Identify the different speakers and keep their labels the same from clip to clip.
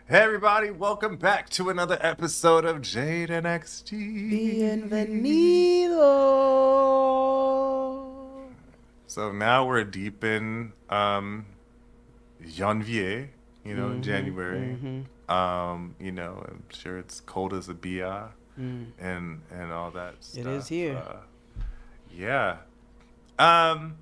Speaker 1: Hey everybody, welcome back to another episode of JXD.
Speaker 2: Bienvenido.
Speaker 1: So now we're deep in janvier, in January.
Speaker 2: Mm-hmm.
Speaker 1: I'm sure it's cold as a bia
Speaker 2: Mm.
Speaker 1: and all that
Speaker 2: It is
Speaker 1: stuff.
Speaker 2: here.
Speaker 1: Yeah. Um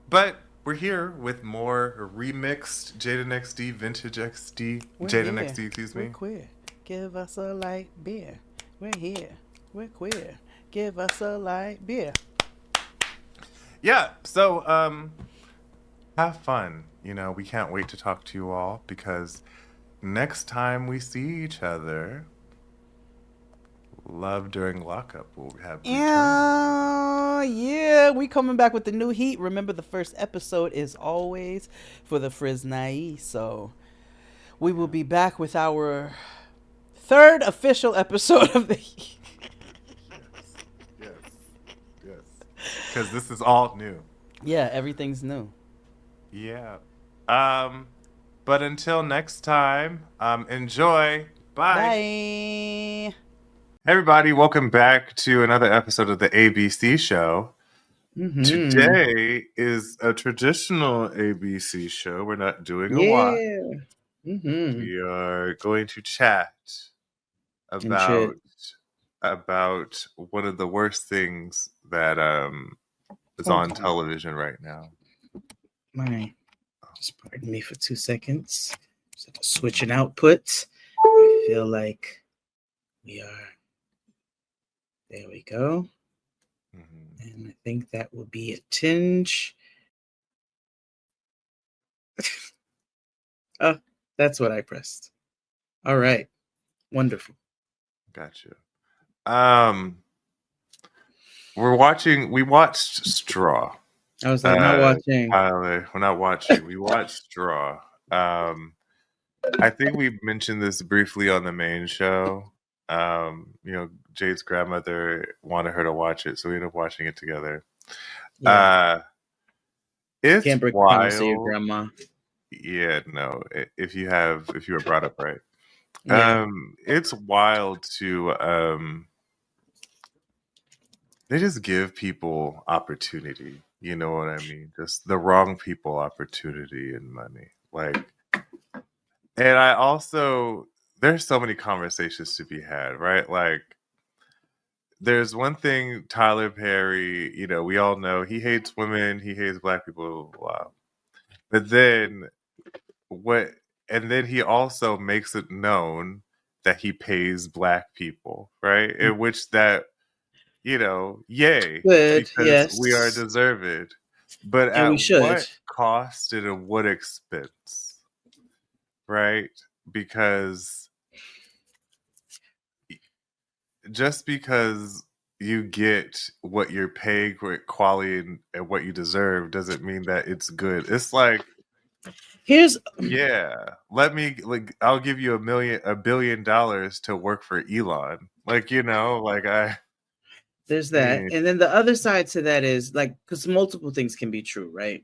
Speaker 1: but we're here with more remixed Jaden XD, vintage XD,
Speaker 2: We're
Speaker 1: Jaden
Speaker 2: here.
Speaker 1: XD, excuse
Speaker 2: We're
Speaker 1: me.
Speaker 2: queer. Give us a light beer. We're here. We're queer. Give us a light beer.
Speaker 1: Yeah, so have fun. We can't wait to talk to you all because next time we see each other, Love During Lockup will have returned.
Speaker 2: Yeah, we coming back with the new heat. Remember, the first episode is always for the Friznae, so we will be back with our third official episode of the heat.
Speaker 1: Yes, yes, yes. Because this is all new.
Speaker 2: Yeah, everything's new.
Speaker 1: Yeah. Um, but until next time, enjoy. Bye.
Speaker 2: Bye.
Speaker 1: Hey everybody, welcome back to another episode of the ABC show.
Speaker 2: Mm-hmm.
Speaker 1: Today is a traditional ABC show. We're not doing a watch.
Speaker 2: Yeah. Mm-hmm.
Speaker 1: We are going to chat
Speaker 2: And
Speaker 1: about
Speaker 2: shit.
Speaker 1: one of the worst things that is
Speaker 2: Hold
Speaker 1: on
Speaker 2: on.
Speaker 1: television right now.
Speaker 2: My just pardon me for 2 seconds. Just have to switch an output. I feel like we are there we go.
Speaker 1: Mhm.
Speaker 2: And I think that will be a tinge. Oh, that's what I pressed. All right. Wonderful.
Speaker 1: Gotcha. Um, we watched Straw.
Speaker 2: I was like, not watching.
Speaker 1: Tyler, we're not watching. We watched Straw. Um, I think we mentioned this briefly on the main show. Jade's grandmother wanted her to watch it, so we ended up watching it together.
Speaker 2: Yeah.
Speaker 1: Uh, it's
Speaker 2: Can't break the promise to your
Speaker 1: wild.
Speaker 2: grandma.
Speaker 1: Yeah, no. If you were brought up right,
Speaker 2: Yeah.
Speaker 1: it's wild to they just give people opportunity. You know what I mean? Just the wrong people opportunity and money. And I also there's so many conversations to be had, right? Like there's one thing Tyler Perry, we all know he hates women, he hates black people, wow. But then what and then he also makes it known that he pays black people, right? In which that, yay,
Speaker 2: Good.
Speaker 1: because we are
Speaker 2: Yes.
Speaker 1: deserved. But
Speaker 2: And we
Speaker 1: at
Speaker 2: should.
Speaker 1: what cost and at what expense, right? Because just because you get what you're paying for quality and what you deserve doesn't mean that it's good. It's like,
Speaker 2: Here's
Speaker 1: yeah, I'll give you $1 billion to work for Elon.
Speaker 2: there's that.
Speaker 1: Yeah.
Speaker 2: And then the other side to that is like, because multiple things can be true, right?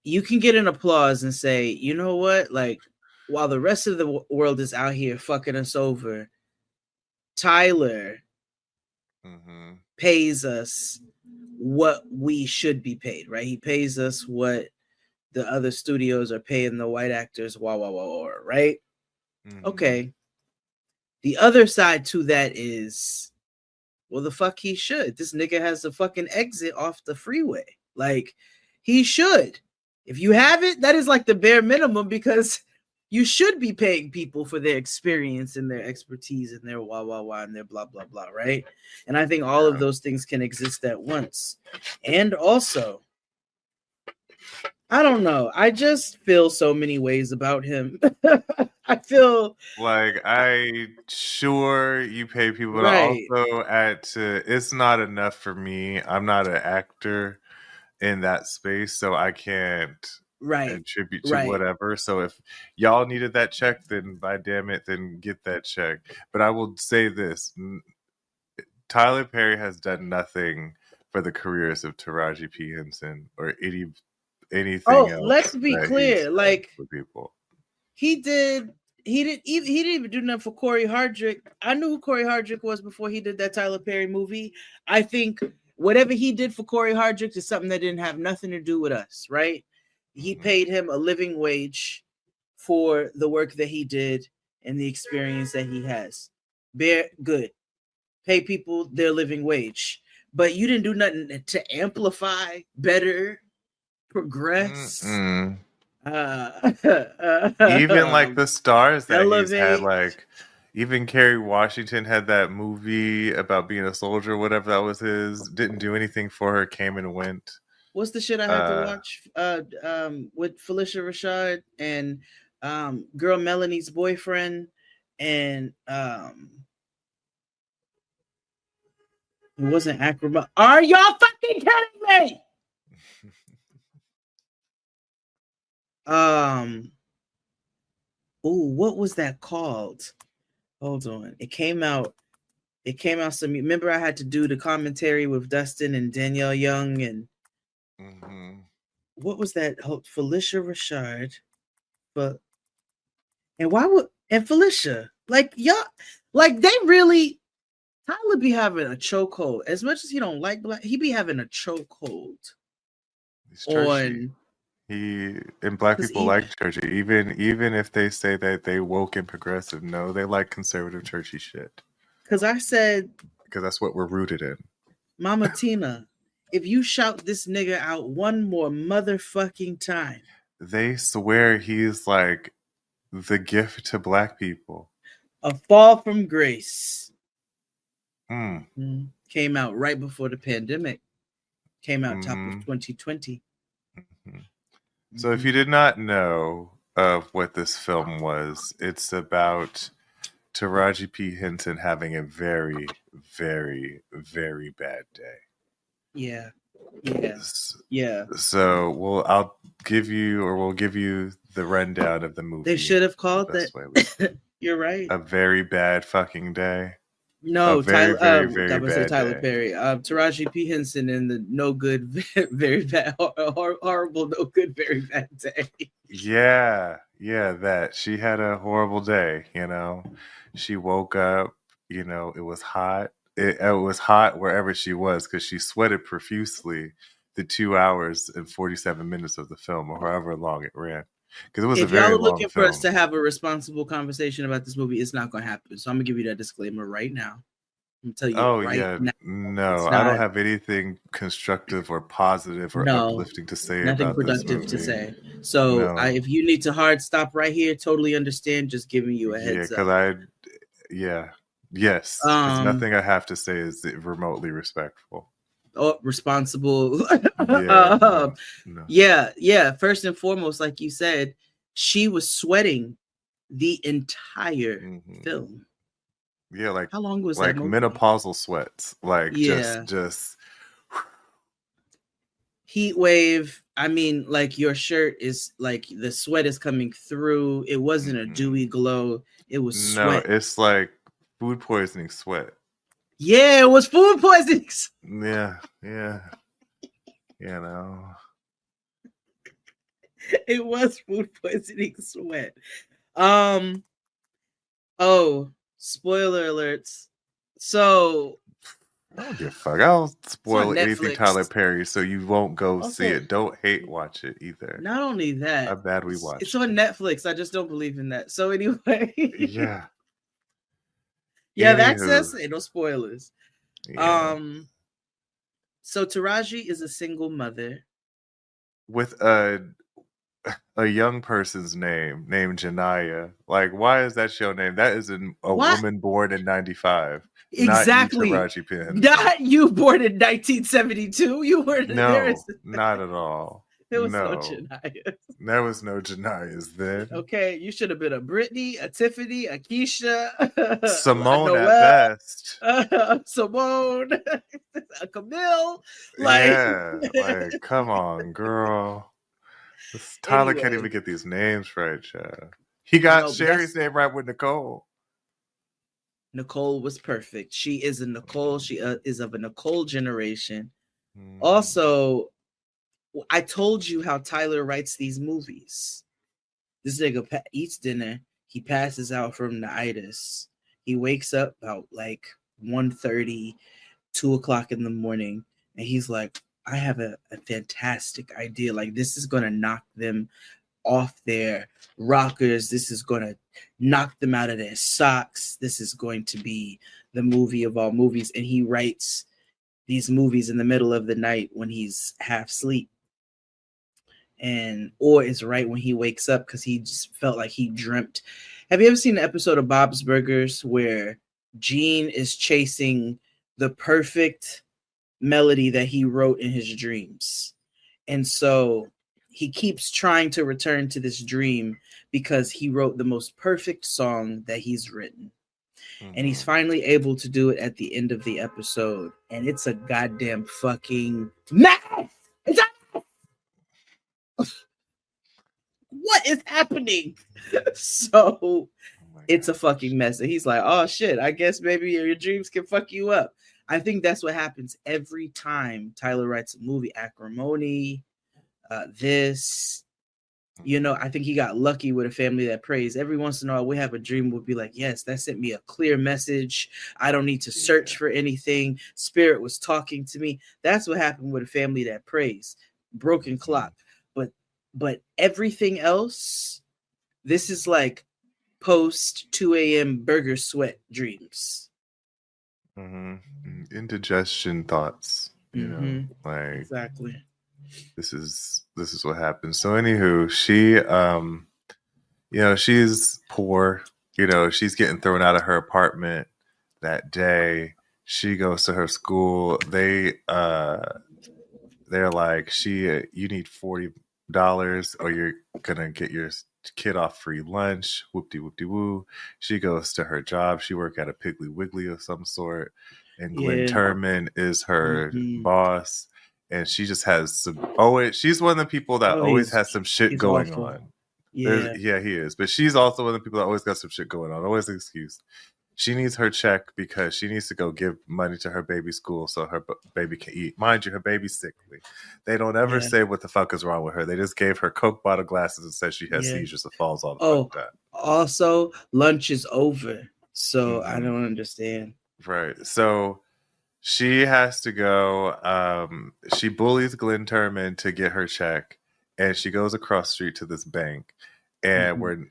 Speaker 2: You can get an applause and say, you know what? Like, while the rest of the world is out here fucking us over, Tyler
Speaker 1: Mm-hmm.
Speaker 2: pays us what we should be paid, right? He pays us what the other studios are paying the white actors, right?
Speaker 1: Mm-hmm.
Speaker 2: Okay. The other side to that is, well, the fuck he should. This nigga has the fucking exit off the freeway. Like, he should. If you have it, that is like the bare minimum because you should be paying people for their experience and their expertise and their and their blah blah blah, right? And I think all of those things can exist at once. And also, I don't know. I just feel so many ways about him. I feel
Speaker 1: Like I sure you pay people, but
Speaker 2: right,
Speaker 1: also it's not enough for me. I'm not an actor in that space, so I can't
Speaker 2: right,
Speaker 1: attribute to
Speaker 2: right.
Speaker 1: whatever. So if y'all needed that check, then by damn it, then get that check. But I will say this: Tyler Perry has done nothing for the careers of Taraji P Henson or anything
Speaker 2: Oh, let's
Speaker 1: else
Speaker 2: be
Speaker 1: that he's
Speaker 2: clear.
Speaker 1: done
Speaker 2: Like,
Speaker 1: for people.
Speaker 2: he didn't even do nothing for Corey Hardrick. I knew who Corey Hardrick was before he did that Tyler Perry movie. I think whatever he did for Corey Hardrick is something that didn't have nothing to do with us, right? He paid him a living wage for the work that he did and the experience that he has. Good. Pay people their living wage. But you didn't do nothing to amplify, better, progress.
Speaker 1: Even like the stars that he's had, like even Kerry Washington had that movie about being a soldier, whatever that was his. Didn't do anything for her, came and went.
Speaker 2: What's the shit I had to watch with Felicia Rashad and girl Melanie's boyfriend and it wasn't Acrobat. Are y'all fucking kidding me? What was that called? Hold on. It came out some. Remember, I had to do the commentary with Dustin and Danielle Young and what was that? Felicia Rashad, but and why would and Felicia like y'all like they really Tyler be having a chokehold as much as he don't like black. He be having a chokehold on.
Speaker 1: He and black people like churchy, even if they say that they woke and progressive. No, they like conservative churchy shit.
Speaker 2: Because
Speaker 1: that's what we're rooted in.
Speaker 2: Mama Tina, if you shout this nigga out one more motherfucking time,
Speaker 1: they swear he's like the gift to black people.
Speaker 2: A Fall from Grace came out right before the pandemic. Came out top of 2020.
Speaker 1: So if you did not know of what this film was, it's about Taraji P. Henson having a very, very, very bad day.
Speaker 2: Yeah.
Speaker 1: So we'll give you the rundown of the movie.
Speaker 2: They should have called that. You're right.
Speaker 1: A very bad fucking day.
Speaker 2: No,
Speaker 1: very
Speaker 2: Tyler
Speaker 1: Perry.
Speaker 2: Taraji P. Henson in the no good, very bad, horrible, no good, very bad day.
Speaker 1: Yeah, that she had a horrible day. She woke up. It was hot. It was hot wherever she was because she sweated profusely the 2 hours and 47 minutes of the film, or however long it ran. Because it was a very long film. If y'all are looking
Speaker 2: for us to have a responsible conversation about this movie, it's not going to happen. So I'm going to give you that disclaimer right now. I'm going to tell you now.
Speaker 1: No, I don't have anything constructive or positive or uplifting to say about this movie.
Speaker 2: Nothing productive to say. So if you need to hard stop right here, totally understand. Just giving you a heads up.
Speaker 1: Yes. Because nothing I have to say is remotely respectful.
Speaker 2: Responsible. First and foremost, like you said, she was sweating the entire film.
Speaker 1: Yeah, like
Speaker 2: how long was
Speaker 1: like
Speaker 2: that
Speaker 1: menopausal sweats, like just
Speaker 2: heat wave. I mean, like your shirt is like the sweat is coming through. It wasn't a dewy glow. It was sweat.
Speaker 1: No, it's like food poisoning sweat.
Speaker 2: Yeah, it was food poisoning.
Speaker 1: Yeah.
Speaker 2: It was food poisoning sweat. Spoiler alerts. So
Speaker 1: I don't give a fuck. I'll spoil anything Tyler Perry so you won't go see it. Don't hate watch it either.
Speaker 2: Not only that,
Speaker 1: how bad we watch
Speaker 2: it's on Netflix. I just don't believe in that. So anyway.
Speaker 1: Yeah.
Speaker 2: That's us. No spoilers. Yeah. So Taraji is a single mother
Speaker 1: with a young person's name named Janaya. Like, why is that your name? That is a woman born in 95.
Speaker 2: Exactly.
Speaker 1: Not you, Taraji P. Henson.
Speaker 2: Not you born in 1972. You were
Speaker 1: not at all.
Speaker 2: There was no Janayas.
Speaker 1: There was no Janayas then.
Speaker 2: Okay, you should have been a Brittany, a Tiffany, a Keisha,
Speaker 1: Simone at best.
Speaker 2: Simone, a Camille.
Speaker 1: Like, come on, girl. Tyler can't even get these names right, child. He got Sherry's name right with Nicole.
Speaker 2: Nicole was perfect. She is a Nicole. She is of a Nicole generation. Also, I told you how Tyler writes these movies. This nigga eats dinner. He passes out from the itis. He wakes up about like 1:30, 2 o'clock in the morning, and he's like, I have a fantastic idea. Like, this is gonna knock them off their rockers. This is gonna knock them out of their socks. This is going to be the movie of all movies. And he writes these movies in the middle of the night when he's half asleep, and or it's right when he wakes up because he just felt like he dreamt. Have you ever seen an episode of Bob's Burgers where Gene is chasing the perfect melody that he wrote in his dreams? And so he keeps trying to return to this dream because he wrote the most perfect song that he's written. And he's finally able to do it at the end of the episode. And it's a goddamn fucking mess. What is happening? So it's a fucking mess. And he's like, oh shit, I guess maybe your dreams can fuck you up. I think that's what happens every time Tyler writes a movie. Acrimony, this, you know, I think he got lucky with A Family That Prays. Every once in a while, we have a dream. We'll be like, yes, that sent me a clear message. I don't need to search for anything. Spirit was talking to me. That's what happened with A Family That Prays. Broken clock. But everything else, this is like post 2 a.m. burger sweat dreams.
Speaker 1: Indigestion thoughts, you know, like
Speaker 2: exactly.
Speaker 1: This is what happens. So anywho, she you know, she's poor, you know, she's getting thrown out of her apartment that day. She goes to her school. They're like, you need $40 or you're gonna get your kid off free lunch. Whoop-de-whoop-de-woo. She goes to her job. She work at a Piggly Wiggly of some sort, and Glenn Turman is her boss. And she just has some. She's one of the people that always has some shit going on. Yeah, he is. But she's also one of the people that always got some shit going on. Always an excuse. She needs her check because she needs to go give money to her baby's school so her baby can eat. Mind you, her baby's sickly. They don't ever say what the fuck is wrong with her. They just gave her Coke bottle glasses and said she has seizures and falls all the fuck down.
Speaker 2: Also, lunch is over. So I don't understand.
Speaker 1: Right. So she has to go. She bullies Glenn Turman to get her check. And she goes across the street to this bank. And where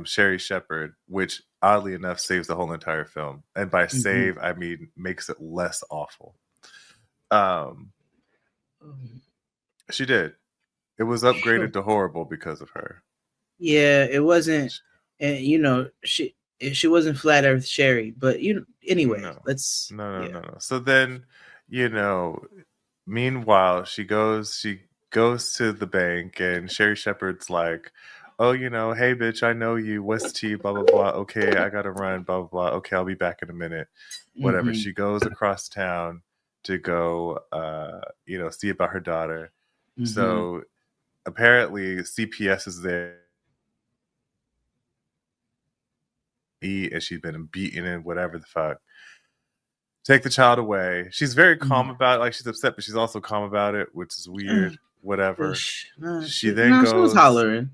Speaker 1: Sherry Shepherd, which oddly enough saves the whole entire film, and by save I mean makes it less awful. She did. It was upgraded to horrible because of her.
Speaker 2: Yeah, it wasn't, and you know, she wasn't Flat Earth Sherry, but anyway, let's
Speaker 1: no. So then, you know, meanwhile she goes to the bank, and Sherry Shepherd's like, oh, you know, hey, bitch, I know you. What's tea? Blah, blah, blah. Okay, I got to run. Blah, blah, blah. Okay, I'll be back in a minute. Whatever. She goes across town to go, you know, see about her daughter. So apparently CPS is there. And she's been beaten and whatever the fuck. Take the child away. She's very calm about it. Like, she's upset, but she's also calm about it, which is weird. Whatever. She was
Speaker 2: hollering.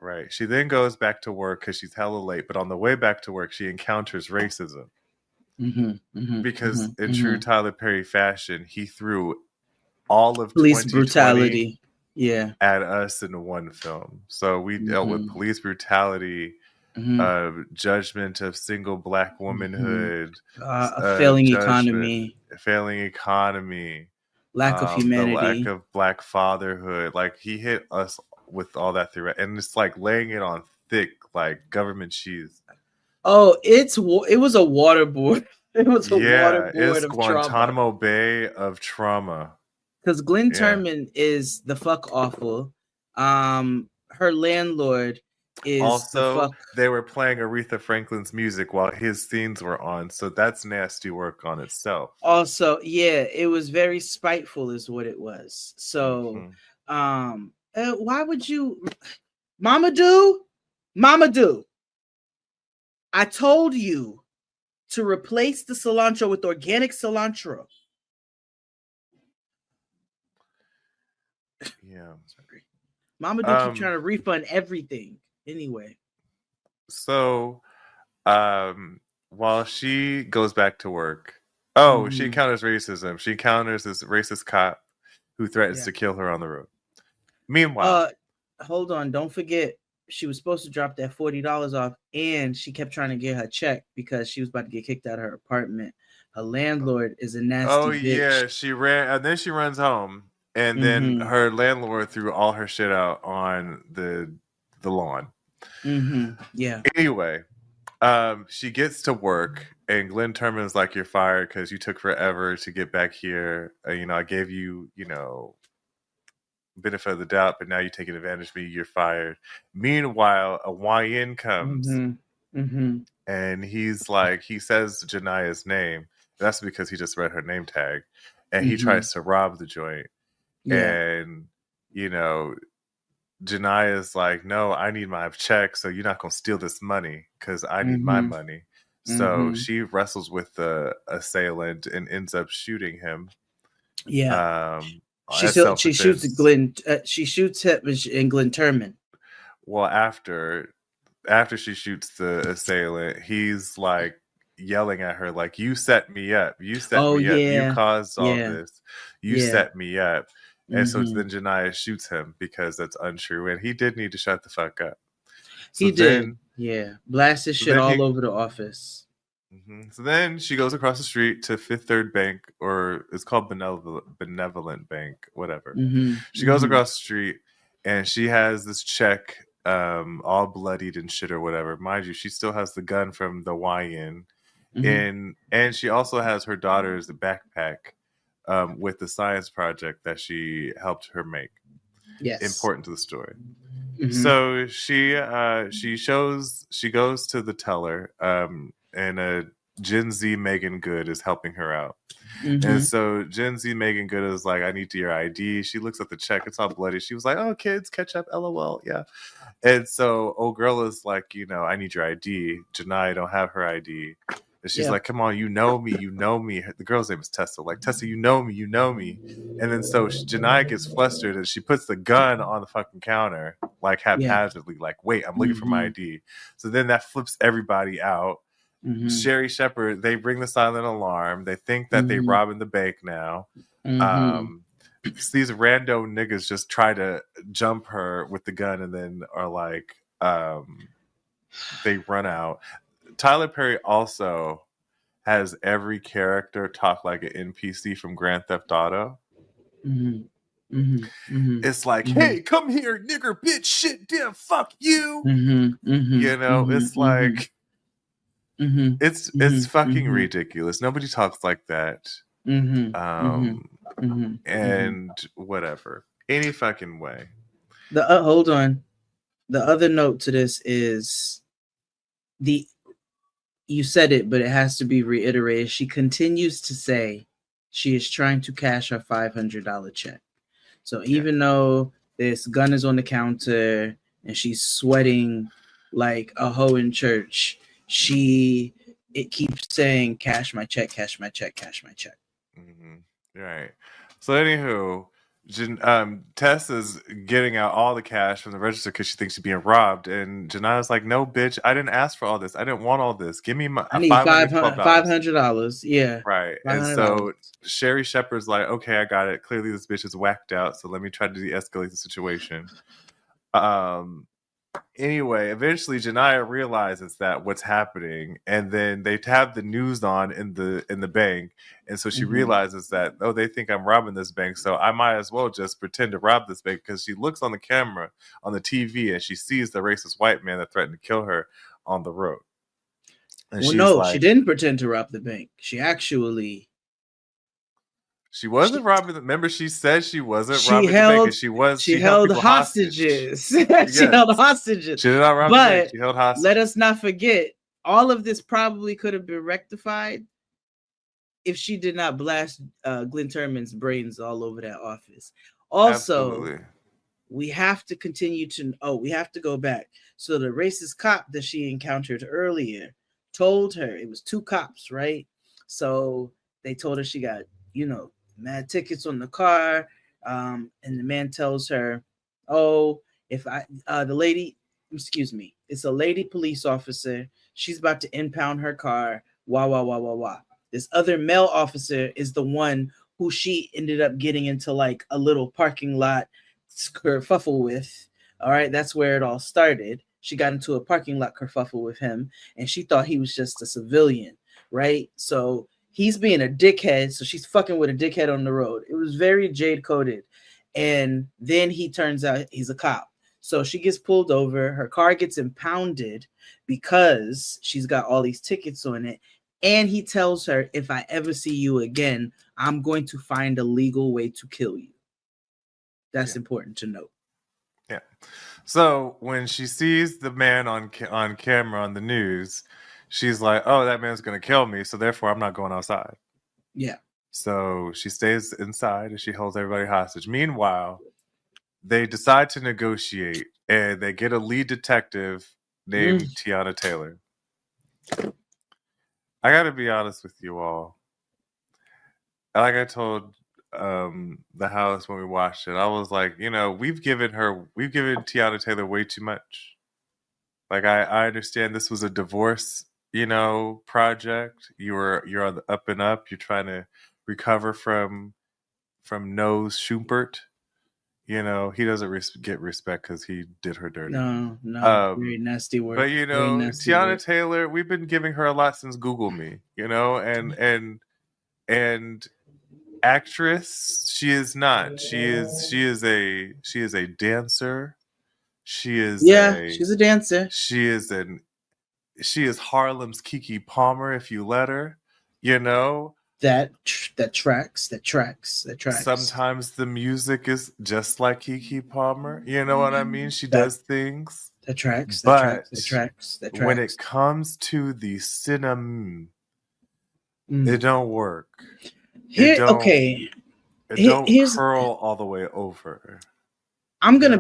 Speaker 1: Right. She then goes back to work because she's hella late. But on the way back to work, she encounters racism. Because in true Tyler Perry fashion, he threw all of
Speaker 2: police brutality
Speaker 1: at us in one film. So we dealt with police brutality, judgment of single black womanhood,
Speaker 2: a failing economy, lack of humanity,
Speaker 1: the lack of black fatherhood. Like, he hit us with all that through, and it's like laying it on thick like government cheese.
Speaker 2: Oh, it was a waterboard. It was a waterboard
Speaker 1: it's
Speaker 2: of
Speaker 1: Guantanamo
Speaker 2: trauma.
Speaker 1: Bay of trauma.
Speaker 2: Because Glenn Turman is the fuck awful. Her landlord is
Speaker 1: also they were playing Aretha Franklin's music while his scenes were on, so that's nasty work on itself.
Speaker 2: Also, yeah, it was very spiteful, is what it was. So, why would you, Mamadou? I told you to replace the cilantro with organic cilantro.
Speaker 1: Yeah.
Speaker 2: Mamadou keep trying to refund everything. Anyway.
Speaker 1: So, while she goes back to work, oh, she encounters racism. She encounters this racist cop who threatens to kill her on the road. Meanwhile,
Speaker 2: hold on, don't forget she was supposed to drop that $40 off, and she kept trying to get her check because she was about to get kicked out of her apartment. Her landlord is a nasty bitch.
Speaker 1: Yeah, she ran, and then she runs home, and then her landlord threw all her shit out on the lawn.
Speaker 2: Yeah.
Speaker 1: Anyway, she gets to work, and Glenn Turman's like, "You're fired because you took forever to get back here. I gave you, benefit of the doubt, but now you're taking advantage of me. You're fired." Meanwhile, a YN comes, and he's like, he says Jania's name. That's because he just read her name tag, and he tries to rob the joint. And Jania's like, "No, I need my check, so you're not gonna steal this money because I need my money." So she wrestles with the assailant and ends up shooting him.
Speaker 2: She shoots Glenn. She shoots him and Glenn Turman.
Speaker 1: Well, after she shoots the assailant, he's like yelling at her, like, "You set me up. You set me up. You caused all this. You set me up." And so then Jania shoots him because that's untrue, and he did need to shut the fuck up.
Speaker 2: So he did. Blast his shit all over the office.
Speaker 1: So then she goes across the street to Fifth Third Bank, or it's called Benevolent Bank, whatever. She goes across the street, and she has this check, all bloodied and shit or whatever. Mind you, she still has the gun from the YN, and she also has her daughter's backpack with the science project that she helped her make.
Speaker 2: Yes,
Speaker 1: important to the story. So she goes to the teller, and a Gen Z Megan Good is helping her out. And so Gen Z Megan Good is like, "I need your ID." She looks at the check, it's all bloody. She was like, "Oh, kids, catch up, LOL, yeah." And so old girl is like, "I need your ID." Jania don't have her ID. And she's like, "Come on, you know me. The girl's name is Tessa. Like, "Tessa, you know me. And then so Jania gets flustered, and she puts the gun on the fucking counter, like haphazardly, like, "Wait, I'm looking for my ID." So then that flips everybody out. Sherry Shepherd, they bring the silent alarm. They think that they robbing the bank now. These rando niggas just try to jump her with the gun, and then are like, they run out. Tyler Perry also has every character talk like an NPC from Grand Theft Auto. It's like, "Hey, come here, nigger, bitch, shit, damn, fuck you." It's like, it's fucking ridiculous. Nobody talks like that. And whatever, any fucking way.
Speaker 2: Hold on. The other note to this is you said it, but it has to be reiterated. She continues to say she is trying to cash her $500 check. So even though this gun is on the counter and she's sweating like a hoe in church, it keeps saying, "Cash my check, cash my check, cash my check."
Speaker 1: Right. So anywho, Tess is getting out all the cash from the register because she thinks she's being robbed, and Jania's like, "No, bitch, I didn't ask for all this. I didn't want all this. Give me my
Speaker 2: I need $500. Yeah,
Speaker 1: right." $500. And so Sherry Shepherd's like, "Okay, I got it. Clearly this bitch is whacked out, so let me try to de-escalate the situation." Anyway, eventually Jania realizes that what's happening, and then they have the news on in the bank, and so she realizes that, "Oh, they think I'm robbing this bank, so I might as well just pretend to rob this bank," because she looks on the camera on the TV and she sees the racist white man that threatened to kill her on the road.
Speaker 2: And she didn't pretend to rob the bank. She actually.
Speaker 1: She wasn't robbing. Remember, she said she wasn't robbing the bank. She held
Speaker 2: hostages. She held hostages.
Speaker 1: She did not rob the bank. She held hostages.
Speaker 2: Let us not forget, all of this probably could have been rectified if she did not blast Glenn Turman's brains all over that office. Also, we have to continue to. We have to go back. So the racist cop that she encountered earlier told her, it was two cops, right? So they told her she got, mad tickets on the car, and the man tells her, "Oh, if the lady excuse me, it's a lady police officer. She's about to impound her car. Wah, wah, wah, wah, wah. This other male officer is the one who she ended up getting into like a little parking lot kerfuffle with. All right, that's where it all started. She got into a parking lot kerfuffle with him, and she thought he was just a civilian, right? So he's being a dickhead, so she's fucking with a dickhead on the road. It was very jade coded. And then he turns out he's a cop. So she gets pulled over, her car gets impounded because she's got all these tickets on it. And he tells her, if I ever see you again, I'm going to find a legal way to kill you. That's important to note.
Speaker 1: Yeah. So when she sees the man on camera on the news, she's like, oh, that man's going to kill me. So therefore, I'm not going outside.
Speaker 2: Yeah.
Speaker 1: So she stays inside and she holds everybody hostage. Meanwhile, they decide to negotiate and they get a lead detective named Tiana Taylor. I got to be honest with you all. Like I told the house when we watched it, I was like, we've given Tiana Taylor way too much. Like I understand this was a divorce, project. You're on the up and up. You're trying to recover from Nose Schumpert. He doesn't get respect because he did her dirty.
Speaker 2: No, very nasty word.
Speaker 1: But Tiana Taylor, we've been giving her a lot since Google Me. And actress, she is not. She is a dancer. She is
Speaker 2: she's a dancer.
Speaker 1: She is Harlem's Keke Palmer if you let her.
Speaker 2: That tracks.
Speaker 1: Sometimes the music is just like Keke Palmer. You know what I mean? She does things.
Speaker 2: That tracks.
Speaker 1: When it comes to the cinema, it don't work. It don't curl all the way over.
Speaker 2: I'm gonna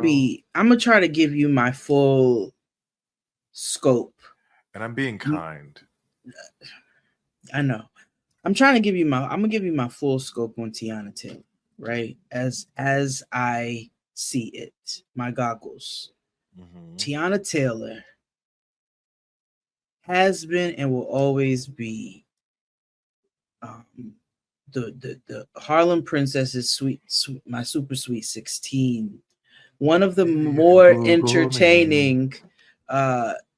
Speaker 2: try to give you my full scope.
Speaker 1: And I'm being kind.
Speaker 2: I know. I'm gonna give you my full scope on Tiana Taylor, right? As I see it, my goggles. Mm-hmm. Tiana Taylor has been and will always be the Harlem Princess's my super sweet 16. One of the more entertaining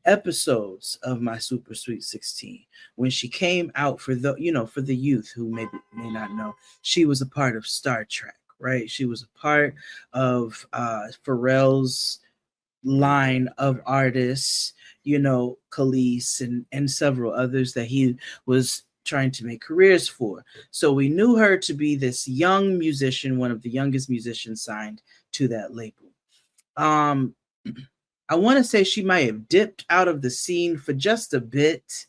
Speaker 2: episodes of my super sweet 16, when she came out for the youth who may not know, she was a part of Star Trek, right? She was a part of Pharrell's line of artists, Khalees and several others that he was trying to make careers for. So we knew her to be this young musician, one of the youngest musicians signed to that label. I want to say she might have dipped out of the scene for just a bit,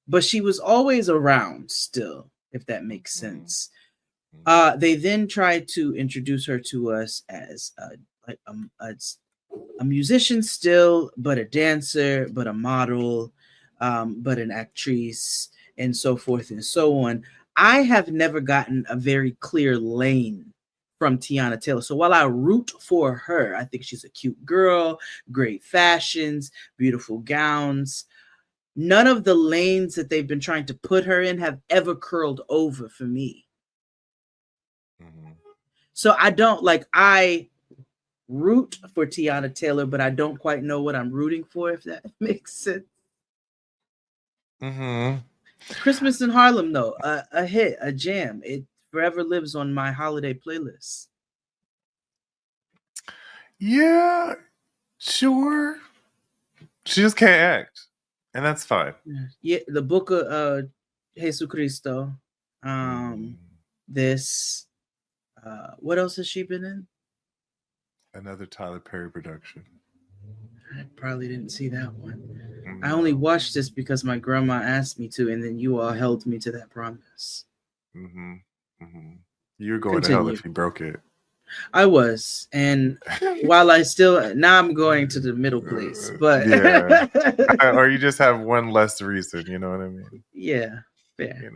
Speaker 2: but she was always around still, if that makes sense. They then tried to introduce her to us as a musician still, but a dancer, but a model, but an actress, and so forth and so on. I have never gotten a very clear lane from Tiana Taylor. So while I root for her, I think she's a cute girl, great fashions, beautiful gowns. None of the lanes that they've been trying to put her in have ever curled over for me. Mm-hmm. So I root for Tiana Taylor, but I don't quite know what I'm rooting for, if that makes sense.
Speaker 1: Mm-hmm.
Speaker 2: Christmas in Harlem, though, a hit, a jam. It forever lives on my holiday playlist.
Speaker 1: Yeah, sure. She just can't act, and that's fine.
Speaker 2: Yeah, the book of Jesus Cristo. This. What else has she been in?
Speaker 1: Another Tyler Perry production.
Speaker 2: I probably didn't see that one. Mm-hmm. I only watched this because my grandma asked me to, and then you all held me to that promise.
Speaker 1: Mm-hmm. Mm-hmm. You were going to hell if you broke it.
Speaker 2: I was, and while now I'm going to the middle place, but
Speaker 1: yeah, or you just have one less reason, you know what I mean?
Speaker 2: Yeah, fair.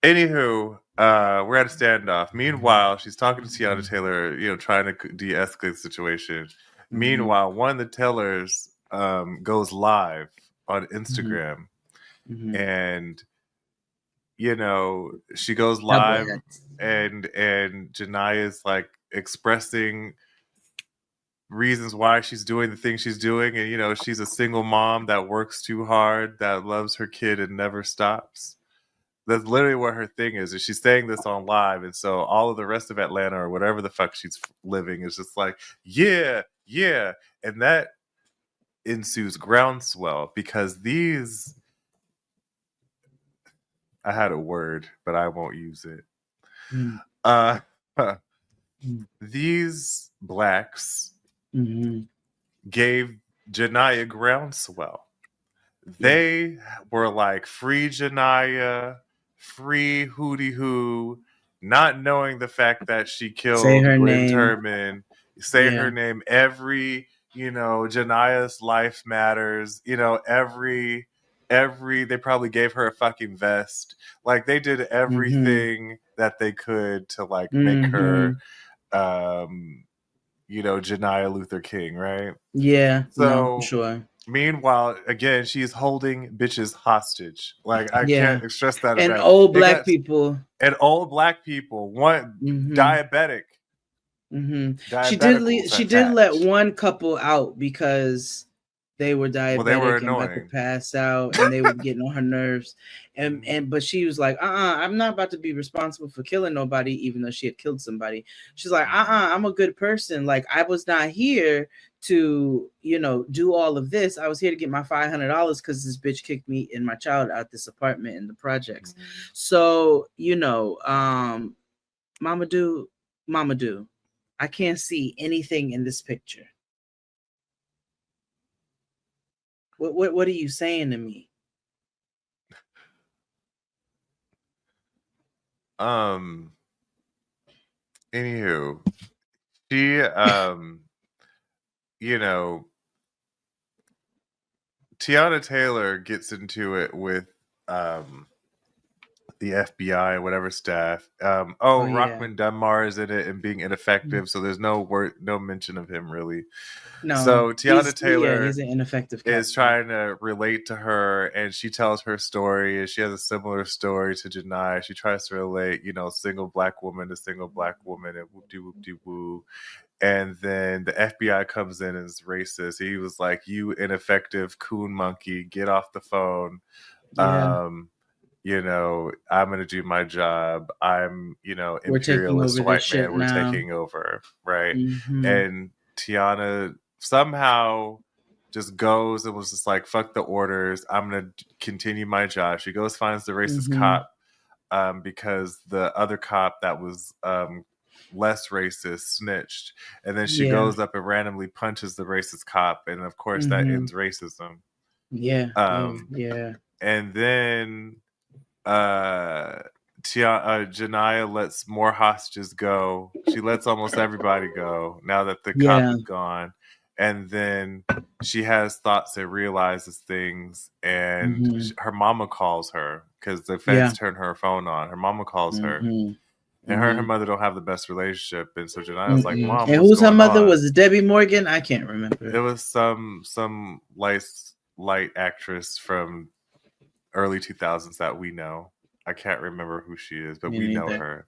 Speaker 1: Anywho, we're at a standoff. Meanwhile, she's talking to Tiana Taylor, trying to de-escalate the situation. Meanwhile, one of the tellers goes live on
Speaker 2: Mm-hmm.
Speaker 1: Instagram,
Speaker 2: Mm-hmm.
Speaker 1: and you know, she goes
Speaker 2: That boy
Speaker 1: live,
Speaker 2: had-
Speaker 1: and Janaya is like expressing reasons why she's doing the things she's doing, and you know, she's a single mom that works too hard, that loves her kid and never stops. That's literally what her thing is she's saying this on live, and so all of the rest of Atlanta or whatever the fuck she's living is just like, yeah, yeah. And that ensues groundswell because these, I had a word but I won't use it. uh these blacks gave Janaya groundswell. They were like, free Janaya, free Hootie Hoo, not knowing the fact that she killed Gwen Turman. Say her name. Every, you know, Janaya's life matters. You know, every they probably gave her a fucking vest. Like they did everything that they could to like make her you know, Janaya Luther King, right?
Speaker 2: Yeah.
Speaker 1: So
Speaker 2: no, for sure.
Speaker 1: Meanwhile, again, she's holding bitches hostage. Like I can't stress that
Speaker 2: and
Speaker 1: enough.
Speaker 2: Old black people.
Speaker 1: And old black people, one diabetic.
Speaker 2: She did let one couple out because they were diabetic
Speaker 1: they were
Speaker 2: and about to pass out, and they were getting on her nerves. And but she was like, I'm not about to be responsible for killing nobody, even though she had killed somebody. She's like, I'm a good person. Like I was not here to, you know, do all of this. I was here to get my $500 because this bitch kicked me and my child out this apartment in the projects. So, you know, Mamadou, I can't see anything in this picture. What are you saying to me?
Speaker 1: Anywho, she you know, Tiana Taylor gets into it with the FBI and whatever staff. Rockman Dunbar is in it and being ineffective, so there's no mention of him really. No, so Tiana Taylor
Speaker 2: he's an ineffective
Speaker 1: is trying to relate to her, and she tells her story, and she has a similar story to Janai. She tries to relate, you know, single black woman to single black woman, and whoop-de-woo. And then the FBI comes in and is racist. He was like, "You ineffective coon monkey, get off the phone." Yeah. You know, I'm going to do my job. I'm, you know, imperialist white man. We're taking over, right? And Tiana somehow just goes and was just like, fuck the orders. I'm going to continue my job. She goes, finds the racist cop because the other cop that was less racist snitched. And then she goes up and randomly punches the racist cop. And of course, that ends racism.
Speaker 2: Yeah.
Speaker 1: And then Janaya lets more hostages go. She lets almost everybody go now that the cop is gone. And then she has thoughts and realizes things, and her mama calls her because the feds turned her phone on. Her mama calls her, and her and her mother don't have the best relationship. And so Janaya's like, "Mom,
Speaker 2: and who's her mother? Was it Debbie Morgan? I can't remember.
Speaker 1: It was some light actress from early 2000s that we know. I can't remember who she is, but we know her.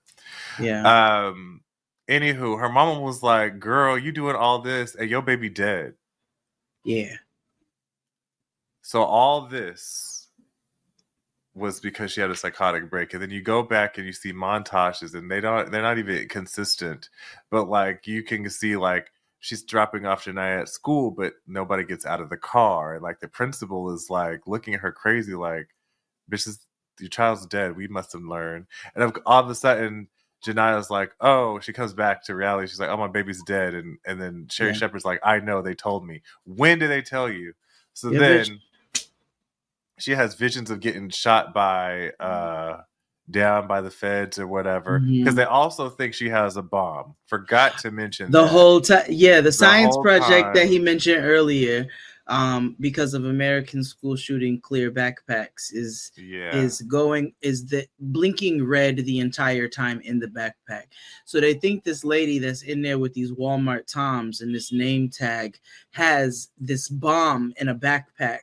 Speaker 1: Yeah. Anywho, her mama was like, "Girl, you doing all this and your baby dead."
Speaker 2: Yeah.
Speaker 1: So all this was because she had a psychotic break. And then you go back and you see montages, and they're not even consistent. But like you can see like she's dropping off Janaya at school, but nobody gets out of the car. And like the principal is like looking at her crazy, like, "Bitch, your child's dead. We must have learned." And all of a sudden, Janaya's like, "Oh," she comes back to reality. She's like, "Oh, my baby's dead." And then Sherry Shepherd's like, "I know, they told me." When did they tell you? So then she has visions of getting shot by down by the feds or whatever, because they also think she has a bomb. Forgot to mention
Speaker 2: the whole time. Yeah, the science project that he mentioned earlier. because of American school shooting clear backpacks is the blinking red the entire time in the backpack. So they think this lady that's in there with these Walmart Toms and this name tag has this bomb in a backpack.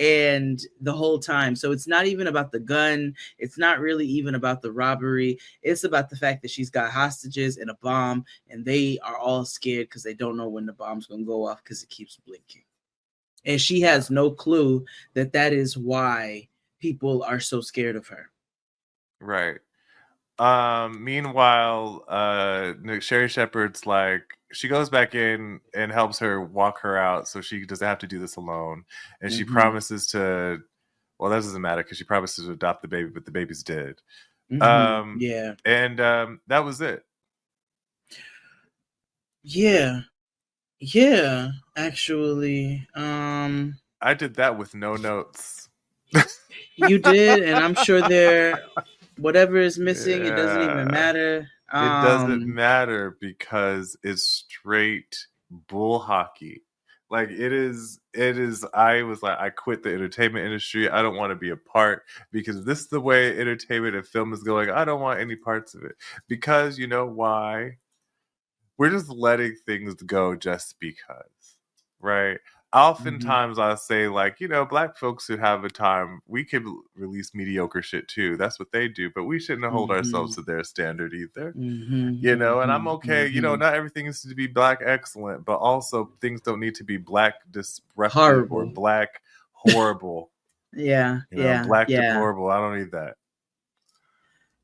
Speaker 2: And the whole time. So it's not even about the gun. It's not really even about the robbery. It's about the fact that she's got hostages and a bomb, and they are all scared because they don't know when the bomb's going to go off because it keeps blinking. And she has no clue that that is why people are so scared of her.
Speaker 1: Right. Meanwhile, Sherry Shepherd's like, she goes back in and helps her walk her out so she doesn't have to do this alone. And she promises to, well, that doesn't matter because she promises to adopt the baby, but the baby's dead.
Speaker 2: Yeah.
Speaker 1: And that was it.
Speaker 2: Yeah. Yeah, actually.
Speaker 1: I did that with no notes.
Speaker 2: You did, and I'm sure whatever is missing, it doesn't even matter.
Speaker 1: It doesn't matter because it's straight bull hockey. Like it is. I was like, I quit the entertainment industry. I don't want to be a part because this is the way entertainment and film is going. I don't want any parts of it because you know why? We're just letting things go just because, right? Oftentimes I'll say, like, you know, black folks who have a time, we could release mediocre shit too. That's what they do, but we shouldn't hold ourselves to their standard either. You know, and I'm okay. You know, not everything needs to be black excellent, but also things don't need to be black disruptive or black horrible.
Speaker 2: Black
Speaker 1: deplorable. I don't need that.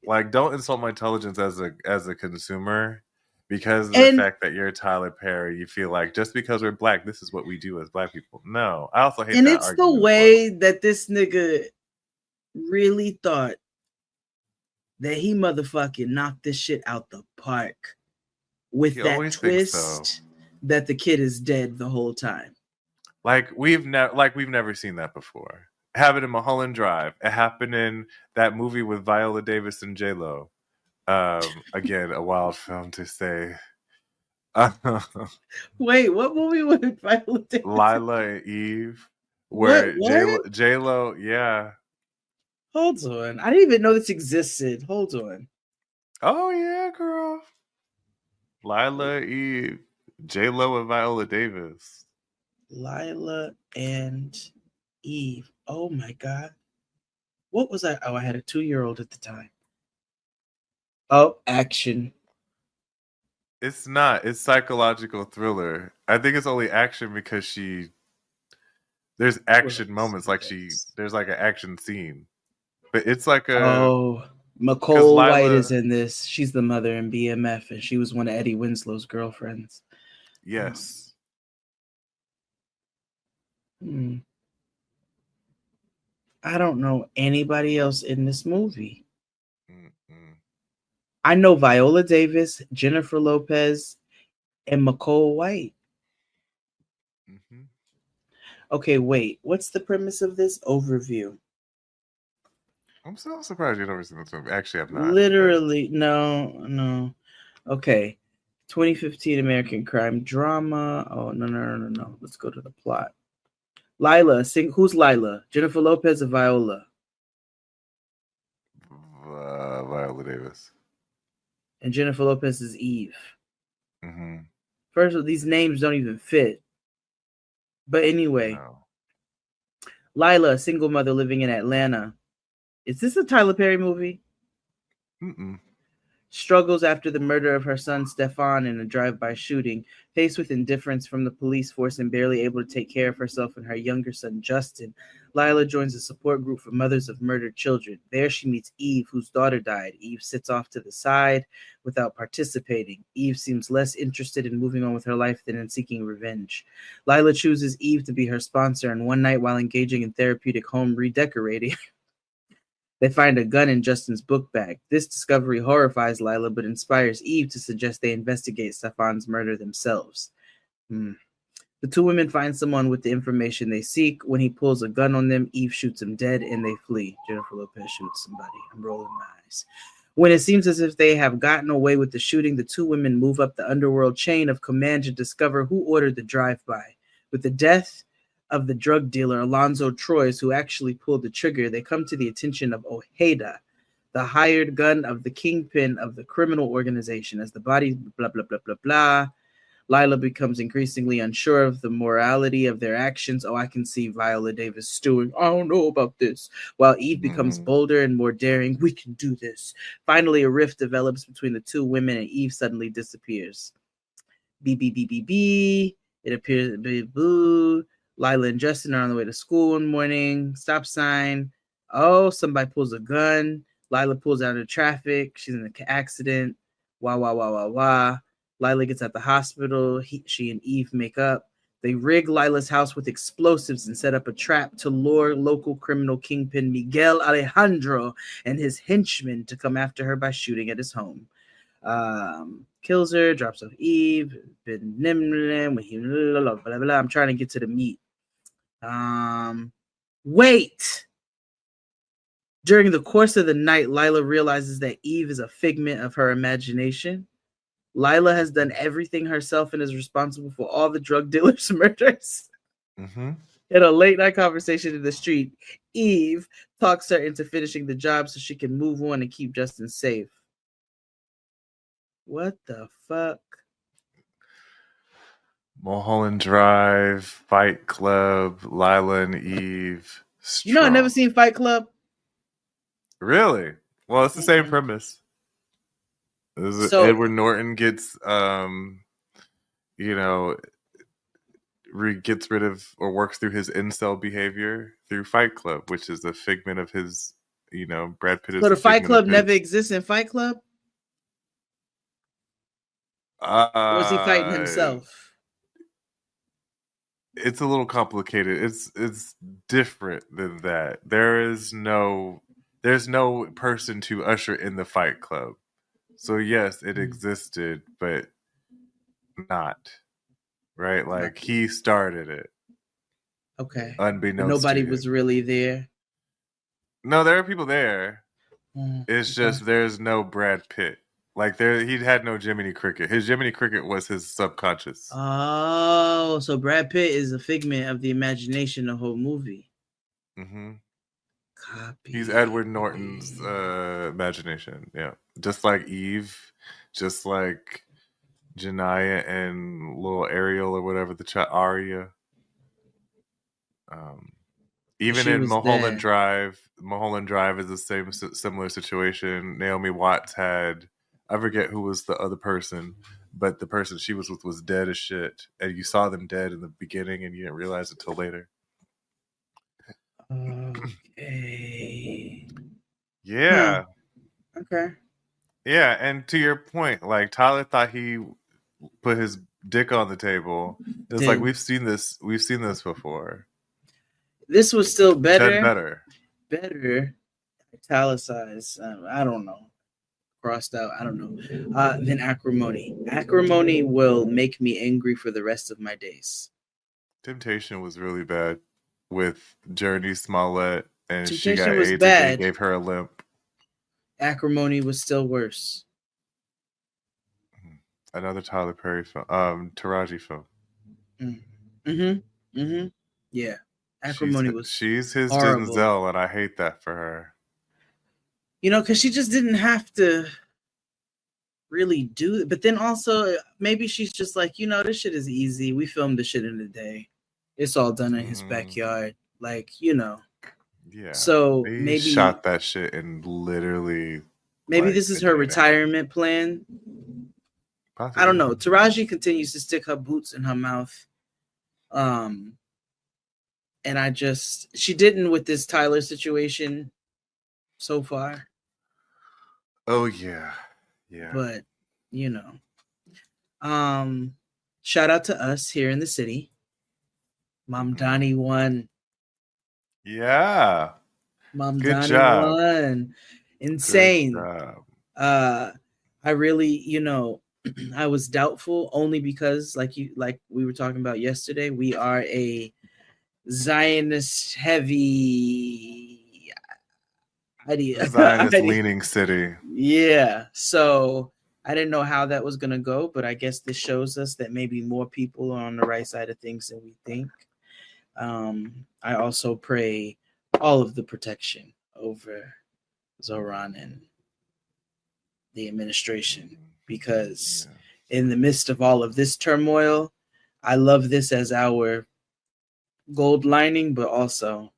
Speaker 1: Like, don't insult my intelligence as a consumer. Because of the fact that you're Tyler Perry, you feel like just because we're black, this is what we do as black people. No, I also hate that argument.
Speaker 2: And it's the way that this nigga really thought that he motherfucking knocked this shit out the park with that twist that the kid is dead the whole time.
Speaker 1: Like we've never seen that before. It happened in Mulholland Drive. It happened in that movie with Viola Davis and J-Lo. Again, a wild film to say.
Speaker 2: Wait, what movie with Viola Davis?
Speaker 1: Lila and Eve, where J-Lo, yeah.
Speaker 2: Hold on, I didn't even know this existed. Hold on.
Speaker 1: Oh yeah, girl. Lila and Eve, J-Lo and Viola Davis.
Speaker 2: Lila and Eve. Oh my god, what was I? Oh, I had a 2-year-old at the time. Oh, action.
Speaker 1: It's not. It's psychological thriller. I think it's only action because there's action moments. Like there's like an action scene. But it's like
Speaker 2: McCole White is in this. She's the mother in BMF, and she was one of Eddie Winslow's girlfriends.
Speaker 1: Yes.
Speaker 2: I don't know anybody else in this movie. I know Viola Davis, Jennifer Lopez, and McCole White. Okay, wait. What's the premise of this overview?
Speaker 1: I'm so surprised you've never seen this movie. Actually, I've not.
Speaker 2: Literally, no. Okay. 2015 American crime drama. Oh, no. Let's go to the plot. Lila. Who's Lila? Jennifer Lopez or Viola?
Speaker 1: Viola Davis.
Speaker 2: And Jennifer Lopez is Eve. First of all, these names don't even fit. But anyway, Lila, a single mother living in Atlanta. Is this a Tyler Perry movie? Struggles after the murder of her son Stefan in a drive-by shooting, faced with indifference from the police force and barely able to take care of herself and her younger son Justin. Lila joins a support group for mothers of murdered children. There she meets Eve, whose daughter died. Eve sits off to the side without participating. Eve seems less interested in moving on with her life than in seeking revenge. Lila chooses Eve to be her sponsor, and one night while engaging in therapeutic home redecorating, they find a gun in Justin's book bag. This discovery horrifies Lila, but inspires Eve to suggest they investigate Stefan's murder themselves. The two women find someone with the information they seek. When he pulls a gun on them, Eve shoots him dead and they flee. Jennifer Lopez shoots somebody. I'm rolling my eyes. When it seems as if they have gotten away with the shooting, the two women move up the underworld chain of command to discover who ordered the drive-by. With the death of the drug dealer Alonzo Troyes, who actually pulled the trigger, they come to the attention of Ojeda, the hired gun of the kingpin of the criminal organization. As the body blah blah blah blah blah, Lila becomes increasingly unsure of the morality of their actions. Oh, I can see Viola Davis stewing. I don't know about this. While Eve becomes bolder and more daring. We can do this. Finally, a rift develops between the two women, and Eve suddenly disappears. B. It appears boo. Lila and Justin are on the way to school one morning. Stop sign. Oh, somebody pulls a gun. Lila pulls out of traffic. She's in an accident. Wah. Lila gets at the hospital. She and Eve make up. They rig Lila's house with explosives and set up a trap to lure local criminal kingpin Miguel Alejandro and his henchmen to come after her by shooting at his home. Kills her, drops off Eve. I'm trying to get to the meat. Wait! During the course of the night, Lila realizes that Eve is a figment of her imagination. Lila has done everything herself and is responsible for all the drug dealers' murders.
Speaker 1: Mm-hmm.
Speaker 2: In a late night conversation in the street, Eve talks her into finishing the job so she can move on and keep Justin safe. What the fuck?
Speaker 1: Mulholland Drive, Fight Club, Lila and Eve. Strong.
Speaker 2: You know, I never seen Fight Club.
Speaker 1: Really? Well, it's the same premise. So, Edward Norton gets, gets rid of or works through his incel behavior through Fight Club, which is a figment of his, Brad Pitt.
Speaker 2: So the Fight Club never exists in Fight Club? Or is he fighting himself?
Speaker 1: It's a little complicated. It's different than that. There's no person to usher in the Fight Club. So yes, it existed, but not. Right? Like he started it.
Speaker 2: Okay.
Speaker 1: Unbeknownst
Speaker 2: but nobody was really there.
Speaker 1: No, there are people there. It's just there's no Brad Pitt. Like he had no Jiminy Cricket. His Jiminy Cricket was his subconscious.
Speaker 2: Oh, so Brad Pitt is a figment of the imagination the whole movie.
Speaker 1: Mm-hmm.
Speaker 2: Copy.
Speaker 1: He's Edward Norton's imagination. Yeah, just like Eve, just like Janiyah and little Ariel or whatever the Aria. Even in Mulholland Drive is the similar situation. Naomi Watts had, I forget who was the other person, but the person she was with was dead as shit, and you saw them dead in the beginning, and you didn't realize it till later.
Speaker 2: Okay.
Speaker 1: Yeah.
Speaker 2: Huh. Okay.
Speaker 1: Yeah, and to your point, like Tyler thought he put his dick on the table. It's like we've seen this before.
Speaker 2: This was still
Speaker 1: better.
Speaker 2: Better. Italicized. I don't know. Crossed out. I don't know. Then acrimony. Acrimony will make me angry for the rest of my days.
Speaker 1: Temptation was really bad with Journey Smollett, and
Speaker 2: Temptation
Speaker 1: she got AIDS and they gave her a limp.
Speaker 2: Acrimony was still worse.
Speaker 1: Another Tyler Perry film, Taraji film.
Speaker 2: Yeah. Acrimony was
Speaker 1: she's his
Speaker 2: horrible.
Speaker 1: Denzel, and I hate that for her.
Speaker 2: Because she just didn't have to really do it. But then also, maybe she's just like, this shit is easy. We filmed the shit in a day. It's all done in his backyard. Like,
Speaker 1: Yeah.
Speaker 2: So
Speaker 1: they
Speaker 2: maybe
Speaker 1: shot that shit and literally.
Speaker 2: Maybe this is her retirement plan. Possibly. I don't know. Taraji continues to stick her boots in her mouth. And she didn't with this Tyler situation so far.
Speaker 1: Oh yeah.
Speaker 2: But shout out to us here in the city. Mom Donnie won.
Speaker 1: Yeah.
Speaker 2: Mom Donnie won. Insane. I really, I was doubtful only because like we were talking about yesterday, we are a Zionist heavy, idea.
Speaker 1: Zionist leaning city.
Speaker 2: Yeah. So I didn't know how that was gonna go, but I guess this shows us that maybe more people are on the right side of things than we think. I also pray all of the protection over Zoran and the administration, because in the midst of all of this turmoil, I love this as our gold lining, but also